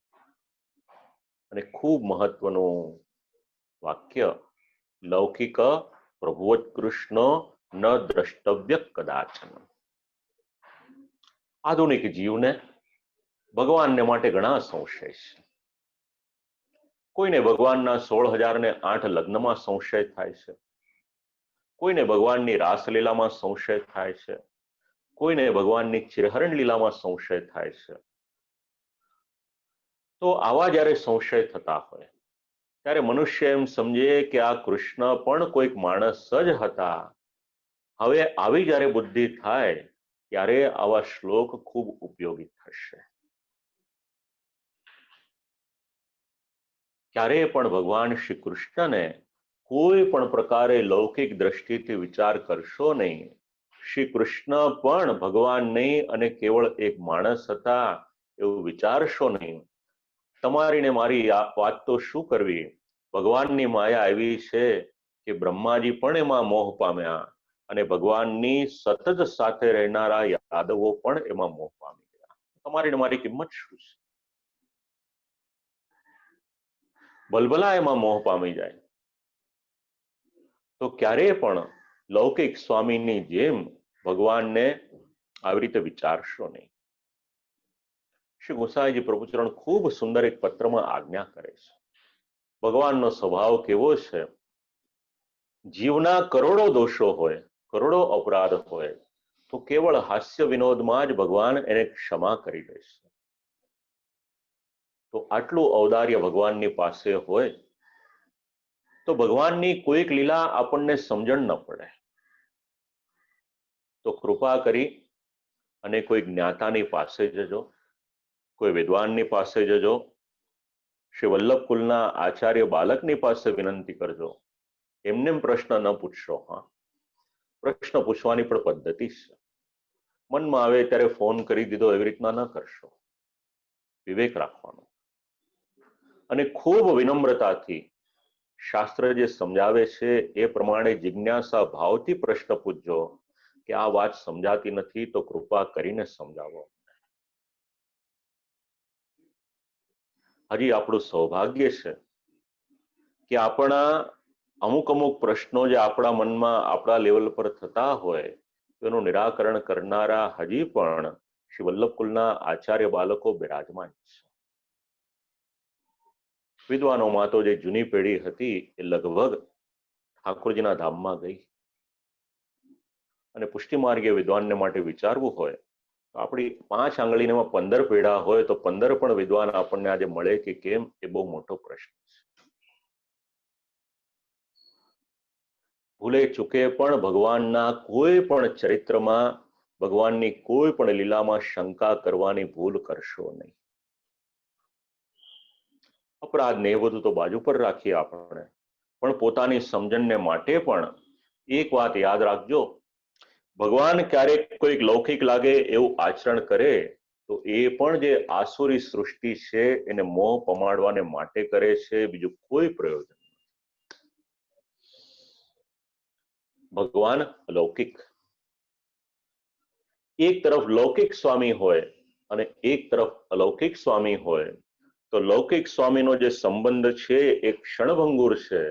અને ખૂબ મહત્વનું વાક્ય, લૌકિક પ્રભુવત્કૃષ્ણો ન દ્રષ્ટવ્ય કદાચન. આધુનિક જીવને ભગવાનને માટે ઘણા સંશય છે. કોઈને ભગવાનના 16,008 લગ્નમાં સંશય થાય છે, કોઈને ભગવાનની રાસલીલામાં સંશય થાય છે, કોઈને ભગવાનની ચિરહરણ લીલામાં સંશય થાય છે. તો આવા જ્યારે સંશય થતા હોય ત્યારે મનુષ્ય એમ સમજે કે આ કૃષ્ણ પણ કોઈક માણસ જ હતા. હવે આવી જ્યારે બુદ્ધિ થાય ત્યારે આવા શ્લોક ખૂબ ઉપયોગી થશે. ક્યારેય પણ ભગવાન શ્રી કૃષ્ણને કોઈ પણ પ્રકારે લૌકિક દ્રષ્ટિથી વિચાર કરશો નહીં. શ્રી કૃષ્ણ પણ ભગવાન નહીં અને કેવળ એક માણસ હતા એવું વિચારશો નહીં. તમારી ને મારી વાત તો શું કરવી, ભગવાનની માયા એવી છે કે બ્રહ્માજી પણ એમાં મોહ પામ્યા અને ભગવાનની સતત સાથે રહેનારા યાદવો પણ એમાં મોહ પામી ગયા. તમારી ને મારી કિંમત શું છે? ભલભલા એમાં મોહ પામી જાય તો ક્યારેય પણ લૌકિક સ્વામીની જેમ ભગવાનને આવી રીતે વિચારશો નહીં. શ્રી ગોસાઈજી પ્રભુચરણ ખૂબ સુંદર એક પત્રમાં આજ્ઞા કરે છે. ભગવાનનો સ્વભાવ કેવો છે? જીવના કરોડો દોષો હોય, કરોડો અપરાધ હોય, તો કેવળ હાસ્ય વિનોદમાં જ ભગવાન એને ક્ષમા કરી દેશે. તો આટલું ઔદાર્ય ભગવાનની પાસે હોય તો ભગવાનની કોઈક લીલા આપણને સમજણ ન પડે તો કૃપા કરી અને કોઈ જ્ઞાતાની પાસે જજો, કોઈ વિદ્વાનની પાસે જજો, શ્રી વલ્લભ કુલના આચાર્ય બાલકની પાસે વિનંતી કરજો. એમને પ્રશ્ન ન પૂછશો. હા, પ્રશ્ન પૂછવાની પણ પદ્ધતિ છે. મનમાં આવે ત્યારે ફોન કરી દીધો એવી રીતના ન કરશો. વિવેક રાખવાનો અને ખૂબ વિનમ્રતાથી શાસ્ત્ર જે સમજાવે છે એ પ્રમાણે જિજ્ઞાસા ભાવથી પ્રશ્ન પૂછજો કે આ વાત સમજાતી નથી તો કૃપા કરીને સમજાવો. હજી આપણું સૌભાગ્ય છે કે આપણા અમુક પ્રશ્નો જે આપણા મનમાં આપણા લેવલ પર થતા હોય એનું નિરાકરણ કરનારા હજી પણ શ્રી વલ્લભ કુલના આચાર્ય બાલકો બિરાજમાન છે. વિદ્વાનોમાં તો જે જૂની પેઢી હતી એ લગભગ ઠાકોરજીના ધામમાં ગઈ અને પુષ્ટિ માર્ગીય વિદ્વાનને માટે વિચારવું હોય તો આપણી 5 આંગળીમાં 15 પેઢા હોય તો 15 પણ વિદ્વાન આપણને આજે મળે કે કેમ એ બહુ મોટો પ્રશ્ન છે. ભૂલે ચૂકે પણ ભગવાનના કોઈ પણ ચરિત્રમાં, ભગવાનની કોઈ પણ લીલામાં શંકા કરવાની ભૂલ કરશો નહીં. અપરાધ ને એ બધું તો બાજુ પર રાખીએ આપણે, પણ પોતાની સમજણને માટે પણ એક વાત યાદ રાખજો, ભગવાન ક્યારેક કોઈક લૌકિક લાગે એવું આચરણ કરે તો એ પણ જે આસુરી સૃષ્ટિ છે એને મોહ પમાડવાને માટે કરે છે, બીજું કોઈ પ્રયોજન. ભગવાન અલૌકિક, એક તરફ લૌકિક સ્વામી હોય અને એક તરફ અલૌકિક સ્વામી હોય તો લૌકિક સ્વામીનો જે સંબંધ છે એ ક્ષણભંગુર છે,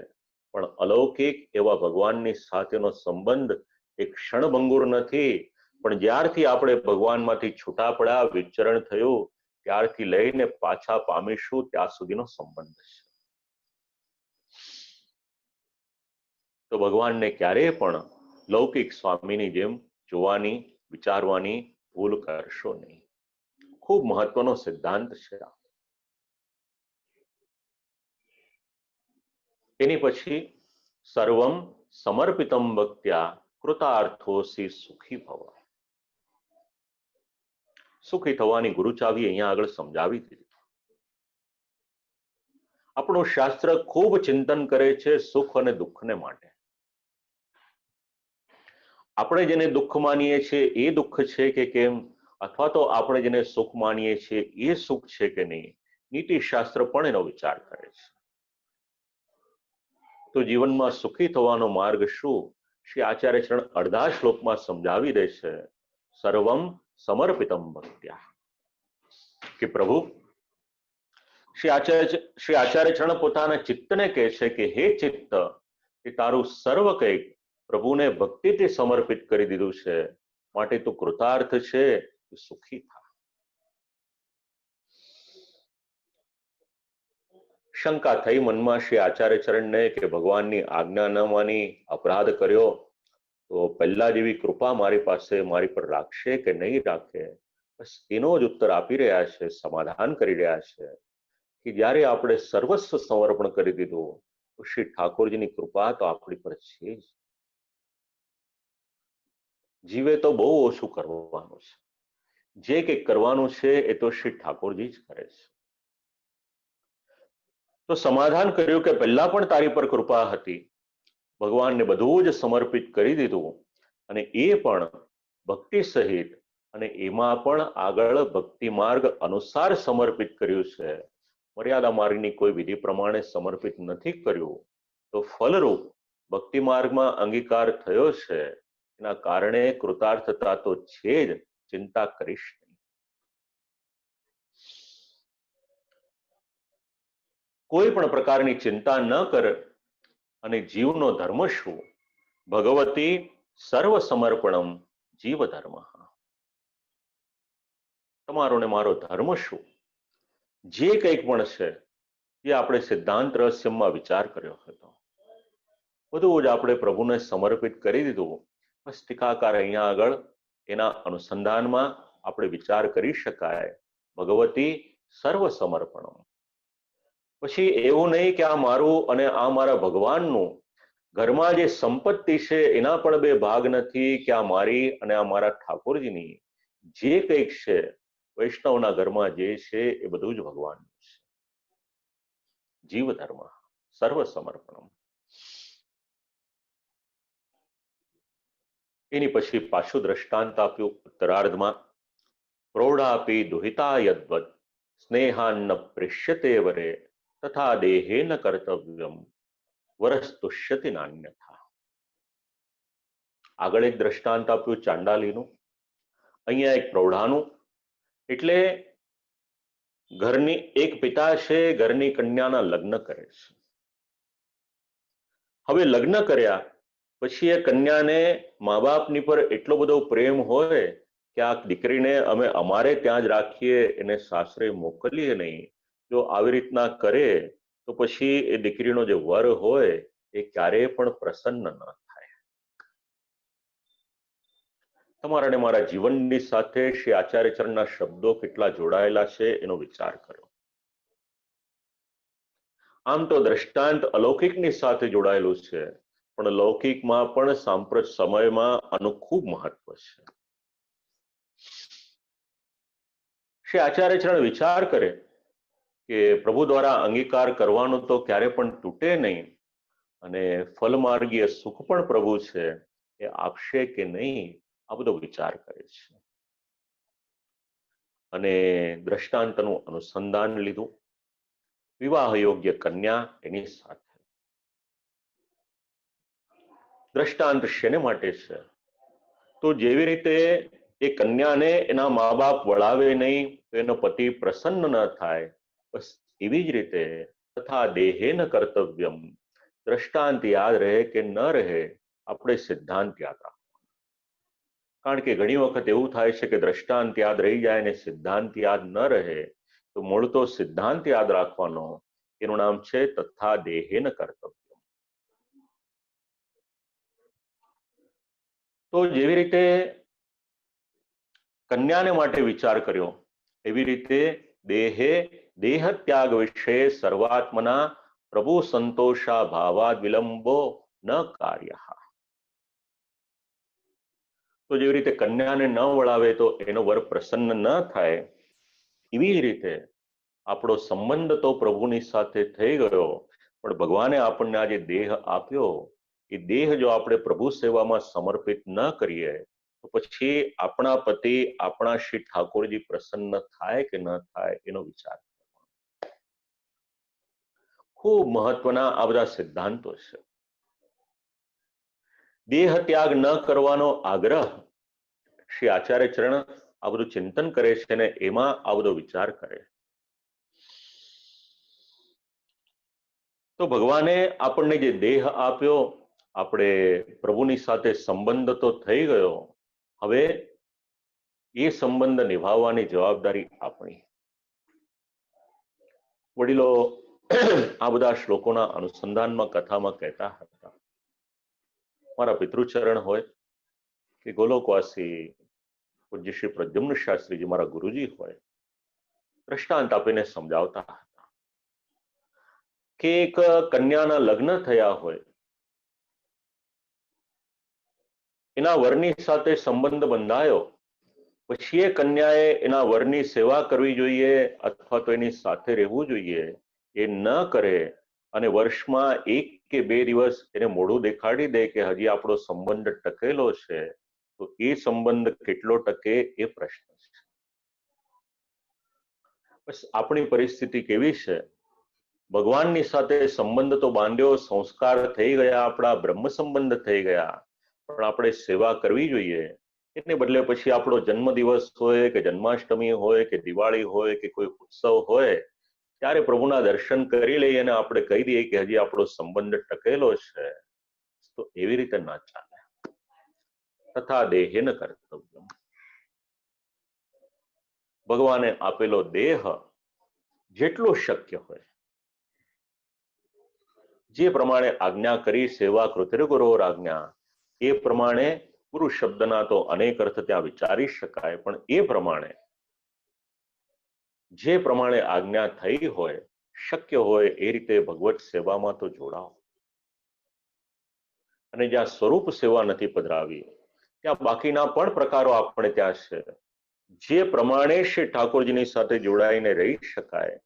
પણ અલૌકિક એવા ભગવાનની સાથેનો સંબંધ એ ક્ષણભંગુર નથી, પણ જ્યારથી આપણે ભગવાનમાંથી છૂટા પડ્યા, વિચરણ થયું, ત્યારથી લઈને પાછા પામીશું ત્યાં સુધીનો સંબંધ છે. તો ભગવાનને ક્યારેય પણ લૌકિક સ્વામીની જેમ જોવાની, વિચારવાની ભૂલ કરશો નહીં. ખૂબ મહત્વનો સિદ્ધાંત છે. એની પછી સર્વમ સમર્પિતમ ભક્ત્યા કૃતાર્થોસી સુખી ભવ. સુખી થવાની ગુરુ ચાવી અહીંયા આગળ સમજાવી દીધી. આપણું શાસ્ત્ર ખૂબ ચિંતન કરે છે સુખ અને દુઃખને માટે. આપણે જેને દુઃખ માનીએ છીએ એ દુઃખ છે કે કેમ, અથવા તો આપણે જેને સુખ માનીએ છીએ એ સુખ છે કે નહીં, નીતિ શાસ્ત્ર પણ એનો વિચાર કરે છે. તો જીવનમાં સુખી થવાનો માર્ગ શું? શ્રી આચાર્ય ચરણ અડધા શ્લોકમાં સમજાવી દે છે. સર્વમ સમર્પિતમ ભક્ત્યા, કે પ્રભુ, શ્રી આચાર્ય ચરણ પોતાના ચિત્તને કહે છે કે હે ચિત્ત, એ તારું સર્વ કંઈક પ્રભુને ભક્તિથી સમર્પિત કરી દીધું છે, માટે તું કૃતાર્થ છે, તું સુખી થા. શંકા થઈ મનમાં શ્રી આચાર્ય ચરણને કે ભગવાનની આજ્ઞા ન માની, અપરાધ કર્યો, તો પહેલા જેવી કૃપા મારી પાસે મારી પર રાખશે કે નહીં રાખે? બસ એનો જ ઉત્તર આપી રહ્યા છે, સમાધાન કરી રહ્યા છે કે જ્યારે આપણે સર્વસ્વ સમર્પણ કરી દીધું તો શ્રી ઠાકોરજીની કૃપા તો આપણી પર છે જ. જીવે તો બહુ ઓછું કરવાનું છે, જે કંઈક કરવાનું છે એ તો શ્રી ઠાકોરજી જ કરે છે. તો સમાધાન કર્યું કે પહેલા પણ તારી પર કૃપા હતી, ભગવાનને બધું જ સમર્પિત કરી દીધું, અને એ પણ ભક્તિ સહિત, અને એમાં પણ આગળ ભક્તિ માર્ગ અનુસાર સમર્પિત કર્યું છે, મર્યાદા માર્ગની કોઈ વિધિ પ્રમાણે સમર્પિત નથી કર્યું. તો ફલરૂપ ભક્તિ માર્ગમાં અંગીકાર થયો છે, એના કારણે કૃતાર્થતા તો છે જ, ચિંતા કરીશ નહીં. કોઈ પણ પ્રકારની ચિંતા ન કર. અને જીવનો ધર્મ શું? ભગવતી સર્વ સમર્પણમ જીવ ધર્મ. તમારો ને મારો ધર્મ શું? જે કંઈક પણ છે જે આપણે સિદ્ધાંત રહસ્યમાં વિચાર કર્યો હતો, બધું જ આપણે પ્રભુને સમર્પિત કરી દીધું. બસ ટીકાકાર અહીંયા આગળ એના અનુસંધાનમાં આપણે વિચાર કરી શકાય, ભગવતી સર્વ સમર્પણ. પછી એવું નહીં કે આ મારું અને આ મારા ભગવાનનું, ઘરમાં જે સંપત્તિ છે એના પણ બે ભાગ નથી, કે આ મારી અને આ મારા ઠાકોરજીની. જે કંઈક છે વૈષ્ણવના ઘરમાં જે છે એ બધું જ ભગવાનનું છે. જીવ ધર્મ સર્વ સમર્પણ. એની પછી પાછું દ્રષ્ટાંત આપ્યું ઉત્તરાર્ધમાં. પ્રૌઢાપી દુહિતા યદ્વદ સ્નેહાન્ન પ્રેષ્યતે વરે તથા દેહેન કર્તવ્યમ વરસ્તુષ્યતિ નાન્યથા. આગળ એક દ્રષ્ટાંત આપ્યું ચાંડાલીનું, અહીંયા એક પ્રૌઢાનું. એટલે ઘરની એક પિતા છે, ઘરની કન્યાના લગ્ન કરે છે. હવે લગ્ન કર્યા પછી એ કન્યાને મા બાપની પર એટલો બધો પ્રેમ હોય કે આ દીકરીને અમે અમારે ત્યાં જ રાખીએ, એને સાસરે મોકલીએ નહીં. જો આવી રીતના કરે તો પછી એ દીકરીનો જે વર હોય એ ક્યારેય પણ પ્રસન્ન ન થાય. તમારા અને મારા જીવનની સાથે શ્રી આચાર્યચરણના શબ્દો કેટલા જોડાયેલા છે એનો વિચાર કરો. આમ તો દ્રષ્ટાંત અલૌકિકની સાથે જોડાયેલું છે, પણ લૌકિકમાં પણ સાંપ્રત સમયમાં આનું ખૂબ મહત્વ છે. શ્રી આચાર્યચરણ વિચાર કરે કે પ્રભુ દ્વારા અંગીકાર કરવાનું તો ક્યારે પણ તૂટે નહીં, અને ફલમાર્ગીય સુખ પણ પ્રભુ છે એ આપશે કે નહીં, આ બધો વિચાર કરે છે. અને દ્રષ્ટાંતનું અનુસંધાન લીધું. વિવાહ યોગ્ય કન્યા એની સાથે. દ્રષ્ટાંત શેને માટે છે? તો જેવી રીતે એ કન્યાને એના મા બાપ વળાવે નહીં તો એનો પતિ પ્રસન્ન ન થાય, બસ એવી જ રીતે તથા દેહેન કર્તવ્યમ. દ્રષ્ટાંત યાદ રહે કે ન રહે, આપણે સિદ્ધાંત યાદ રાખો. કારણ કે ઘણી વખત એવું થાય છે કે દ્રષ્ટાંત યાદ રહી જાય ને સિદ્ધાંત યાદ ન રહે. તો મૂળ તો સિદ્ધાંત યાદ રાખવાનો, એનું નામ છે તથા દેહેન કર્તવ્ય. તો જેવી રીતે કન્યાને માટે વિચાર કર્યો, એવી રીતે દેહે દેહ ત્યાગ વિશે સર્વાત્મના પ્રભુ સંતોષા ભાવાદ વિલંબો ન કાર્ય. તો જેવી રીતે કન્યાને ન વળાવે તો એનો વર પ્રસન્ન ન થાય, એવી જ રીતે આપણો સંબંધ તો પ્રભુની સાથે થઈ ગયો, પણ ભગવાને આપણને આજે દેહ આપ્યો, એ દેહ જો આપણે પ્રભુ સેવામાં સમર્પિત ન કરીએ તો પછી આપણા પતિ, આપણા શ્રી ઠાકોરજી પ્રસન્ન થાય કે ન થાય એનો વિચાર. ખૂબ મહત્વના આ બધા સિદ્ધાંતો છે. દેહ ત્યાગ ન કરવાનો આગ્રહ શ્રી આચાર્યચરણ આ બધું ચિંતન કરે છે ને એમાં આ બધો વિચાર કરે. તો ભગવાને આપણને જે દેહ આપ્યો, આપણે પ્રભુની સાથે સંબંધ તો થઈ ગયો, હવે એ સંબંધ નિભાવવાની જવાબદારી આપણી. વડીલો આ બધા શ્લોકોના અનુસંધાનમાં કથામાં કહેતા હતા, મારા પિતૃચરણ હોય કે ગોલોકવાસી પૂજ્ય શ્રી પ્રદ્યુમ્ન શાસ્ત્રીજી મારા ગુરુજી હોય, દ્રષ્ટાંત આપીને સમજાવતા હતા કે એક કન્યાના લગ્ન થયા હોય, એના વરની સાથે સંબંધ બંધાયો, પછી એ કન્યાએ એના વરની સેવા કરવી જોઈએ અથવા તો એની સાથે રહેવું જોઈએ. એ ન કરે અને વર્ષમાં 1 કે 2 દિવસ એને મોઢું દેખાડી દે કે હજી આપણો સંબંધ ટકેલો છે, તો એ સંબંધ કેટલો ટકે એ પ્રશ્ન છે. બસ આપણી પરિસ્થિતિ કેવી છે? ભગવાનની સાથે સંબંધ તો બાંધ્યો, સંસ્કાર થઈ ગયા, આપણા બ્રહ્મ સંબંધ થઈ ગયા, પણ આપણે સેવા કરવી જોઈએ. એને બદલે પછી આપણો જન્મદિવસ હોય કે જન્માષ્ટમી હોય કે દિવાળી હોય કે કોઈ ઉત્સવ હોય, ત્યારે પ્રભુના દર્શન કરી લઈએ અને આપણે કહી દઈએ કે હજી આપણો સંબંધ ટકેલો છે, તો એવી રીતે ના ચાલે. તથા દેહેન કર્તવ્ય. ભગવાને આપેલો દેહ જેટલો શક્ય હોય જે પ્રમાણે આજ્ઞા કરી સેવા કૃતિર ગુરોર આજ્ઞા, એ પ્રમાણે ગુરુ શબ્દના તો અનેક અર્થ ત્યાં વિચારી શકાય, પણ એ પ્રમાણે જે પ્રમાણે આજ્ઞા થઈ હોય, શક્ય હોય એ રીતે ભગવત સેવામાં તો જોડાઓ. અને જ્યાં સ્વરૂપ સેવા નથી પધરાવી ત્યાં બાકીના પણ પ્રકારો આપણે ત્યાં છે. જે પ્રમાણે શ્રી ઠાકોરજીની સાથે જોડાઈને રહી શકાય.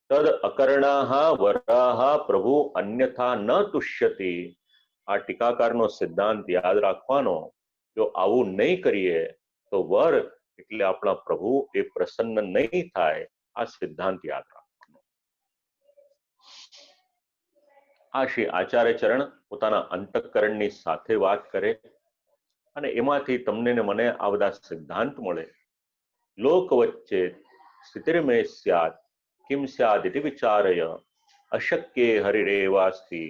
તદ અકર્ણાહ વરાહ પ્રભુ અન્યથા ન તુષ્યતિ. આ ટીકાકારનો સિદ્ધાંત યાદ રાખવાનો. જો આવું નહીં કરીએ તો વર એટલે આપણા પ્રભુ એ પ્રસન્ન નહીં થાય. આ સિદ્ધાંત યાદ રાખવાનો. આ શ્રી આચાર્ય ચરણ પોતાના અંતઃકરણની સાથે વાત કરે અને એમાંથી તમને ને મને આ બધા સિદ્ધાંત મળે. લોક વચ્ચે સ્થિતિર્મે સ્યાત કિમ સ્યાદ ઇતિ વિચારય અશક્યે હરિરેવાસ્તિ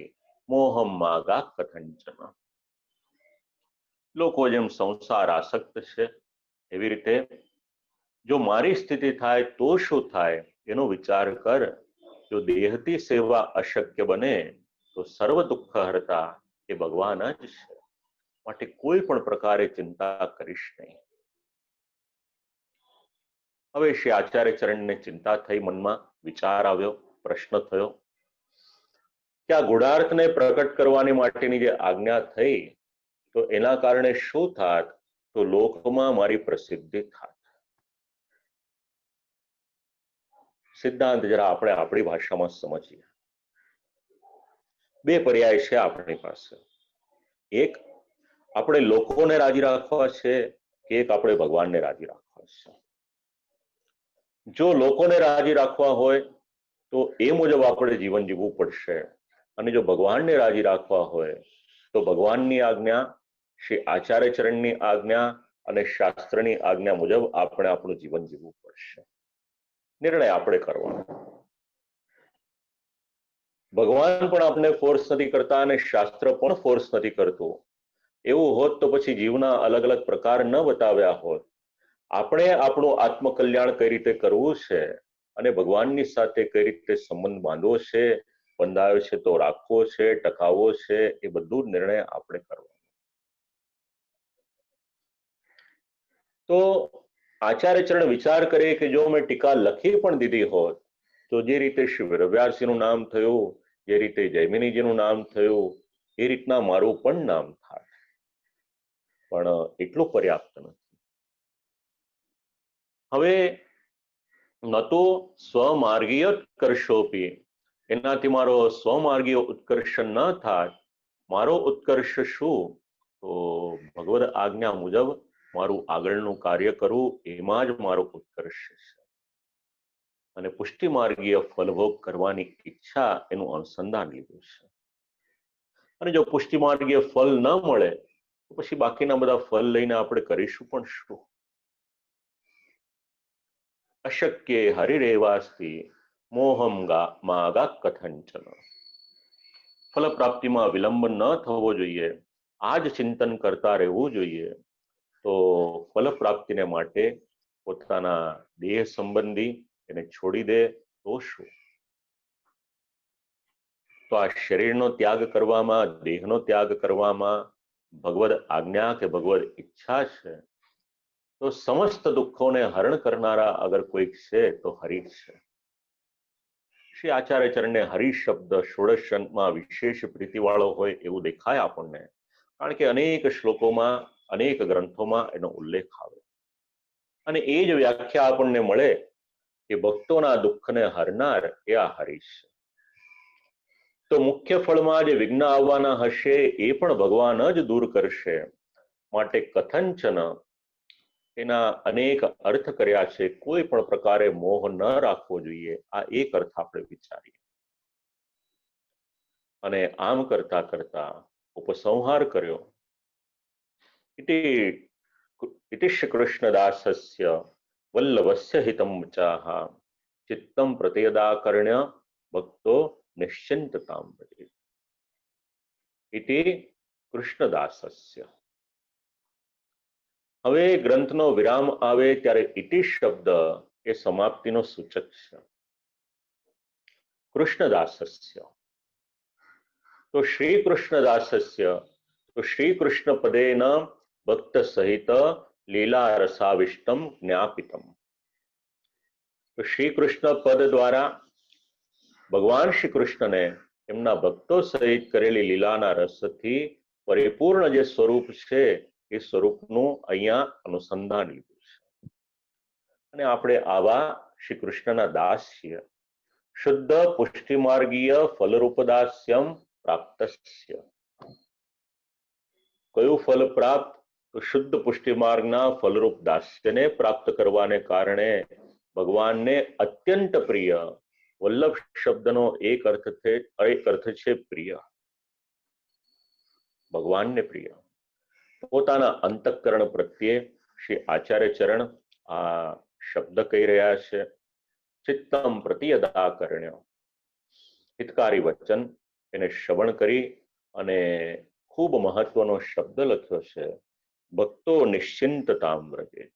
મોહમ માગા કથંચન. લોકો જેમ સંસાર આસક્ત છે એવી રીતે જો મારી સ્થિતિ થાય તો શું થાય એનો વિચાર કર. જો દેહથી સેવા અશક્ય બને તો સર્વ દુઃખ હરતા એ ભગવાન જ છે. માટે કોઈ પણ પ્રકારે ચિંતા કરીશ નહીં. હવે શ્રી આચાર્ય ચરણને ચિંતા થઈ, મનમાં વિચાર આવ્યો, પ્રશ્ન થયો કે આ ગુણાર્થને પ્રકટ કરવાની માટેની જે આજ્ઞા થઈ તો એના કારણે શું થાત? તો લોકમાં મારી પ્રસિદ્ધિ થાત. સિદ્ધાંત જરા આપણે આપણી ભાષામાં સમજીએ. બે પર્યાય છે આપણી પાસે. એક, આપણે લોકોને રાજી રાખવા છે કે એક આપણે ભગવાનને રાજી રાખવા છે. જો લોકોને રાજી રાખવા હોય તો એ મુજબ આપણે જીવન જીવવું પડશે, અને જો ભગવાનને રાજી રાખવા હોય તો ભગવાનની આજ્ઞા, શ્રી આચાર્ય ચરણની આજ્ઞા અને શાસ્ત્રની આજ્ઞા મુજબ આપણે આપણું જીવન જીવવું પડશે. નિર્ણય આપણે કરવાનો. ભગવાન પણ આપણે ફોર્સ નથી કરતા અને શાસ્ત્ર પણ ફોર્સ નથી કરતું. એવું હોત તો પછી જીવના અલગ અલગ પ્રકાર ન બતાવ્યા હોત. આપણે આપણું આત્મકલ્યાણ કઈ રીતે કરવું છે અને ભગવાનની સાથે કઈ રીતે સંબંધ બાંધવો છે, બંધાયો છે તો રાખવો છે, ટકાવવો છે, એ બધું નિર્ણય આપણે કરવાનો. તો આચાર્ય ચરણ વિચાર કરે કે જો મેં ટીકા લખી પણ દીધી હોત તો જે રીતે શ્રી વેદવ્યાસજીનું નામ થયું, જે રીતે જૈમિનીજીનું નામ થયું, એ રીતના મારું પણ નામ થાય. પણ એટલું પર્યાપ્ત નથી. હવે ન તો સ્વમાર્ગીય ઉત્કર્ષોપી, એનાથી મારો સ્વમાર્ગીય ઉત્કર્ષ ન થાય. મારો ઉત્કર્ષ શું? તો ભગવદ આજ્ઞા મુજબ મારું આગળનું કાર્ય કરવું, એમાં જ મારો ઉત્કર્ષ છે. અને પુષ્ટિ માર્ગીય ફલભોગ કરવાની ઈચ્છા એનું અનુસંધાન લીધું છે. અને જો પુષ્ટિ માર્ગીય ફલ ન મળે તો પછી બાકીના બધા ફલ લઈને આપણે કરીશું પણ શું? અશક્ય હરિરેવાસ્તિ મોહમ માગા કથંચન. ફલ પ્રાપ્તિમાં વિલંબ ન થવો જોઈએ. આ જ ચિંતન કરતા રહેવું જોઈએ. તો ફલ પ્રાપ્તિને માટે પોતાના દેહ સંબંધી એને છોડી દે તો શું? તો આ શરીરનો ત્યાગ કરવામાં, દેહનો ત્યાગ કરવામાં ભગવદ આજ્ઞા કે ભગવદ ઈચ્છા છે. તો સમસ્ત દુઃખોને હરણ કરનારા અગર કોઈક છે તો હરિ છે. શ્રી આચાર્ય ચરણને હરિ શબ્દ ષોડશમાં વિશેષ પ્રીતિવાળો હોય એવું દેખાય આપણને, કારણ કે અનેક શ્લોકોમાં, અનેક ગ્રંથોમાં એનો ઉલ્લેખ આવે. અને એ જ વ્યાખ્યા આપણને મળે કે ભક્તોના દુઃખને હરનાર એ આ હરિ છે. તો મુખ્ય ફળમાં જે વિઘ્ન આવવાના હશે એ પણ ભગવાન જ દૂર કરશે. માટે કથંચન એના અનેક અર્થ કર્યા છે. કોઈ પણ પ્રકારે મોહ ન રાખવો જોઈએ. આ એક અર્થ આપણે વિચારીએ. અને આમ કરતા કરતા ઉપસંહાર કર્યો. ઇતિ શ્રી કૃષ્ણદાસસ્ય વલ્લભસ્ય હિતમ ચાહા ચિત્તમ પ્રતયદાકર્ણ્ય ભક્તો નિશ્ચિંતતામ ભજે. ઇતિ કૃષ્ણદાસસ્ય. હવે ગ્રંથનો વિરામ આવે ત્યારે ઇતિ શબ્દ એ સમાપ્તિનો સૂચક છે. કૃષ્ણદાસસ્ય तो श्री कृष्णदासस्य तो श्री कृष्ण पदेन भक्त सहित લીલા રસાવિષ્ટમ જ્ઞાપિતમ. તો શ્રી કૃષ્ણ પદ દ્વારા ભગવાન શ્રી કૃષ્ણને એમના ભક્તો સહિત કરેલી લીલાના રસથી પરિપૂર્ણ જે સ્વરૂપ છે એ સ્વરૂપનું અહીંયા અનુસંધાન લીધું છે. અને આપણે આવા શ્રી કૃષ્ણના દાસ છીએ. શુદ્ધ પુષ્ટિમાર્ગીય ફલરૂપદાસ્યમ પ્રાપ્તસ્ય. કયું ફલ પ્રાપ્ત? તો શુદ્ધ પુષ્ટિમાર્ગના ફલરૂપ દાસ્યને પ્રાપ્ત કરવાને કારણે ભગવાનને અત્યંત પ્રિય વલ્લભ શબ્દનો એક અર્થ છે પ્રિય. ભગવાનને પ્રિય પોતાના અંતઃકરણ પ્રત્યે શ્રી આચાર્ય ચરણ આ શબ્દ કહી રહ્યા છે. ચિત્તમ પ્રતિયદાકરણ્ય. હિતકારી વચન એને શ્રવણ કરી અને ખૂબ મહત્વનો શબ્દ લખ્યો છે, ભક્તો નિશ્ચિંતતામ વ્રજેત.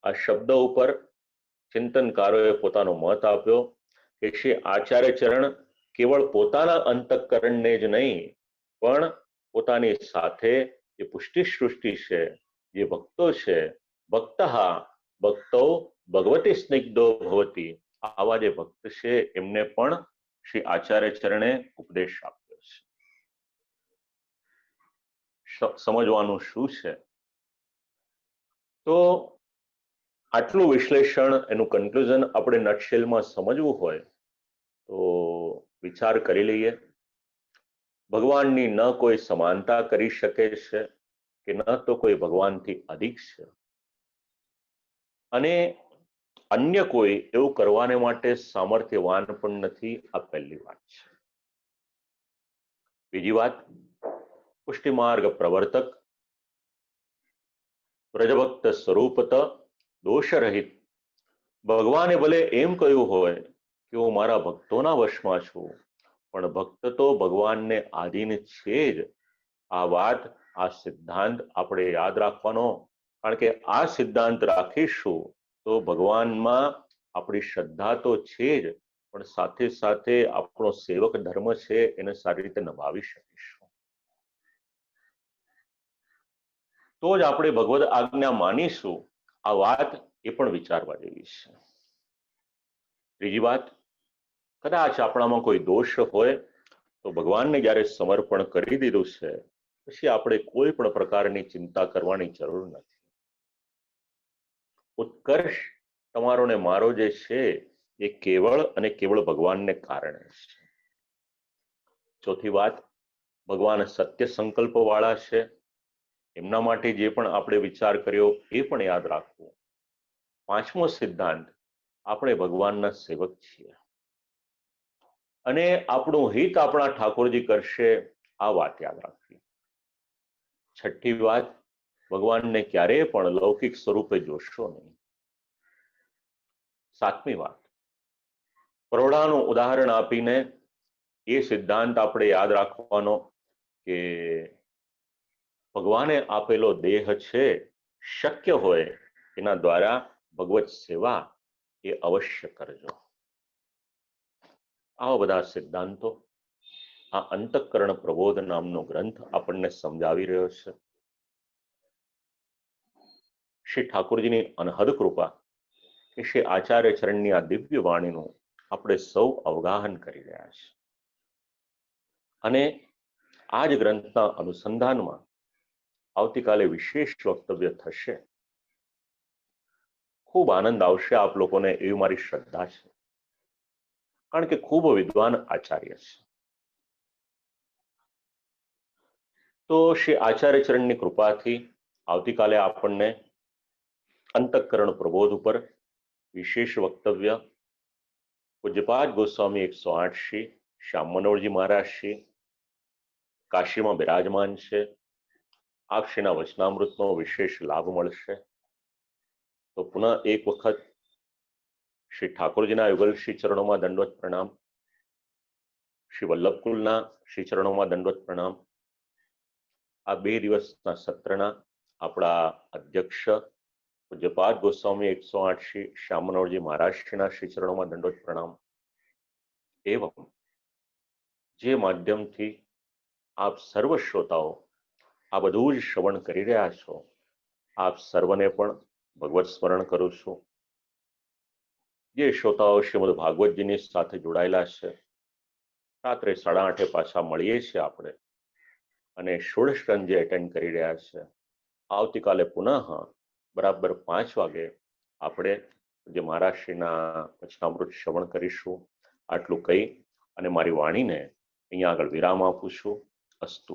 આ શબ્દ ઉપર ચિંતનકારોએ પોતાનો મત આપ્યો કે શ્રી આચાર્ય ચરણ કેવળ પોતાના અંતઃકરણને જ નહીં પણ પોતાની સાથે જે પુષ્ટિ સૃષ્ટિ છે, જે ભક્તો છે, ભક્તો ભગવતી સ્નિગ્ધો ભવતી, આવા જે ભક્ત છે એમને પણ શ્રી આચાર્ય ચરણે ઉપદેશ આપ્યો છે. સમજવાનું શું છે? તો આટલું વિશ્લેષણ, એનું કન્ક્લુઝન આપણે નટશેલમાં સમજવું હોય તો વિચાર કરી લઈએ. ભગવાનની ન કોઈ સમાનતા કરી શકે છે કે ન તો કોઈ ભગવાનથી અધિક છે, અને અન્ય કોઈ એવું કરવાને માટે સામર્થ્યવાન પણ નથી. આ પહેલી વાત છે. બીજી વાત, પુષ્ટિમાર્ગ પ્રવર્તક વ્રજભક્ત સ્વરૂપત દોષરહિત. ભગવાને ભલે એમ કહ્યું હોય કે હું મારા ભક્તોના વશમાં છું, પણ ભક્ત તો ભગવાનને આધીન છે જ. આ વાત, આ સિદ્ધાંત આપણે યાદ રાખવાનો, કારણ કે આ સિદ્ધાંત રાખીશું તો ભગવાનમાં આપણી શ્રદ્ધા તો છે જ, પણ સાથે સાથે આપણો સેવક ધર્મ છે એને સારી રીતે નિભાવી શકીશું. તો જ આપણે ભગવદ આજ્ઞા માનીશું. આ વાત એ પણ વિચારવા જેવી છે. ત્રીજી વાત, કદાચ આપણામાં કોઈ દોષ હોય તો ભગવાનને જ્યારે સમર્પણ કરી દીધું છે પછી આપણે કોઈ પણ પ્રકારની ચિંતા કરવાની જરૂર નથી. ઉત્કર્ષ તમારો ને મારો જે છે એ કેવળ અને કેવળ ભગવાનને કારણે છે. ચોથી વાત, ભગવાન સત્ય સંકલ્પ વાળા છે, એમના માટે જે પણ આપણે વિચાર કર્યો એ પણ યાદ રાખવું. પાંચમો સિદ્ધાંત, આપણે ભગવાનના સેવક છીએ અને આપણું હિત આપણા ઠાકોરજી કરશે, આ વાત યાદ રાખવી. છઠ્ઠી વાત, ભગવાનને ક્યારેય પણ લૌકિક સ્વરૂપે જોશો નહીં. સાતમી વાત, પરોઢાનું ઉદાહરણ આપીને એ સિદ્ધાંત આપણે યાદ રાખવાનો કે ભગવાને આપેલો દેહ છે, શક્ય હોય એના દ્વારા ભગવત સેવા એ અવશ્ય કરજો. આવા બધા સિદ્ધાંતો આ અંતઃકરણ પ્રબોધ નામનો ગ્રંથ આપણને સમજાવી રહ્યો છે. શ્રી ઠાકોરજીની અનહદ કૃપા કે શ્રી આચાર્ય ચરણની આ દિવ્ય વાણીનું આપણે સૌ અવગાહન કરી રહ્યા છે. અને આ જ ગ્રંથના અનુસંધાનમાં આવતીકાલે વિશેષ વક્તવ્ય થશે. ખૂબ આનંદ આવશે આપ લોકોને એવી મારી શ્રદ્ધા છે, કારણ કે ખૂબ વિદ્વાન આચાર્ય છે. તો શ્રી આચાર્ય ચરણની કૃપાથી આવતીકાલે આપણને અંતઃકરણ પ્રબોધ ઉપર વિશેષ વક્તવ્ય પૂજ્યપાદ ગોસ્વામી 108 શ્રી શ્યામ મનોહરજી મહારાજ શ્રી કાશીમાં બિરાજમાન છે. આપ શ્રીના વચનામૃતનો વિશેષ લાભ મળશે. તો પુનઃ એક વખત શ્રી ઠાકોરજીના યુગલ શ્રી ચરણોમાં દંડવત પ્રણામ, શ્રી વલ્લભકુલના શ્રી ચરણોમાં દંડવત પ્રણામ. આ 2 દિવસના સત્રના આપણા અધ્યક્ષ પૂજ્યપાદ ગોસ્વામી 108 શ્રી શ્યામ મનોહરજી મહારાજ શ્રીના શ્રી ચરણોમાં દંડવત પ્રણામ. એવં જે માધ્યમથી આપ સર્વ શ્રોતાઓ આ બધું જ શ્રવણ કરી રહ્યા છો, આપ સર્વને પણ ભગવત સ્મરણ કરું છું. જે શ્રોતાઓ શ્રીમદ ભાગવતજીની સાથે જોડાયેલા છે, રાત્રે 8:30 પાછા મળીએ છીએ આપણે, અને ષોડશ રન જે એટેન્ડ કરી રહ્યા છે, આવતીકાલે પુનઃ બરાબર 5 વાગે આપણે જે મહારાજશ્રીના વચનામૃત શ્રવણ કરીશું. આટલું કહી અને મારી વાણીને અહીંયા આગળ વિરામ આપું છું. અસ્તુ.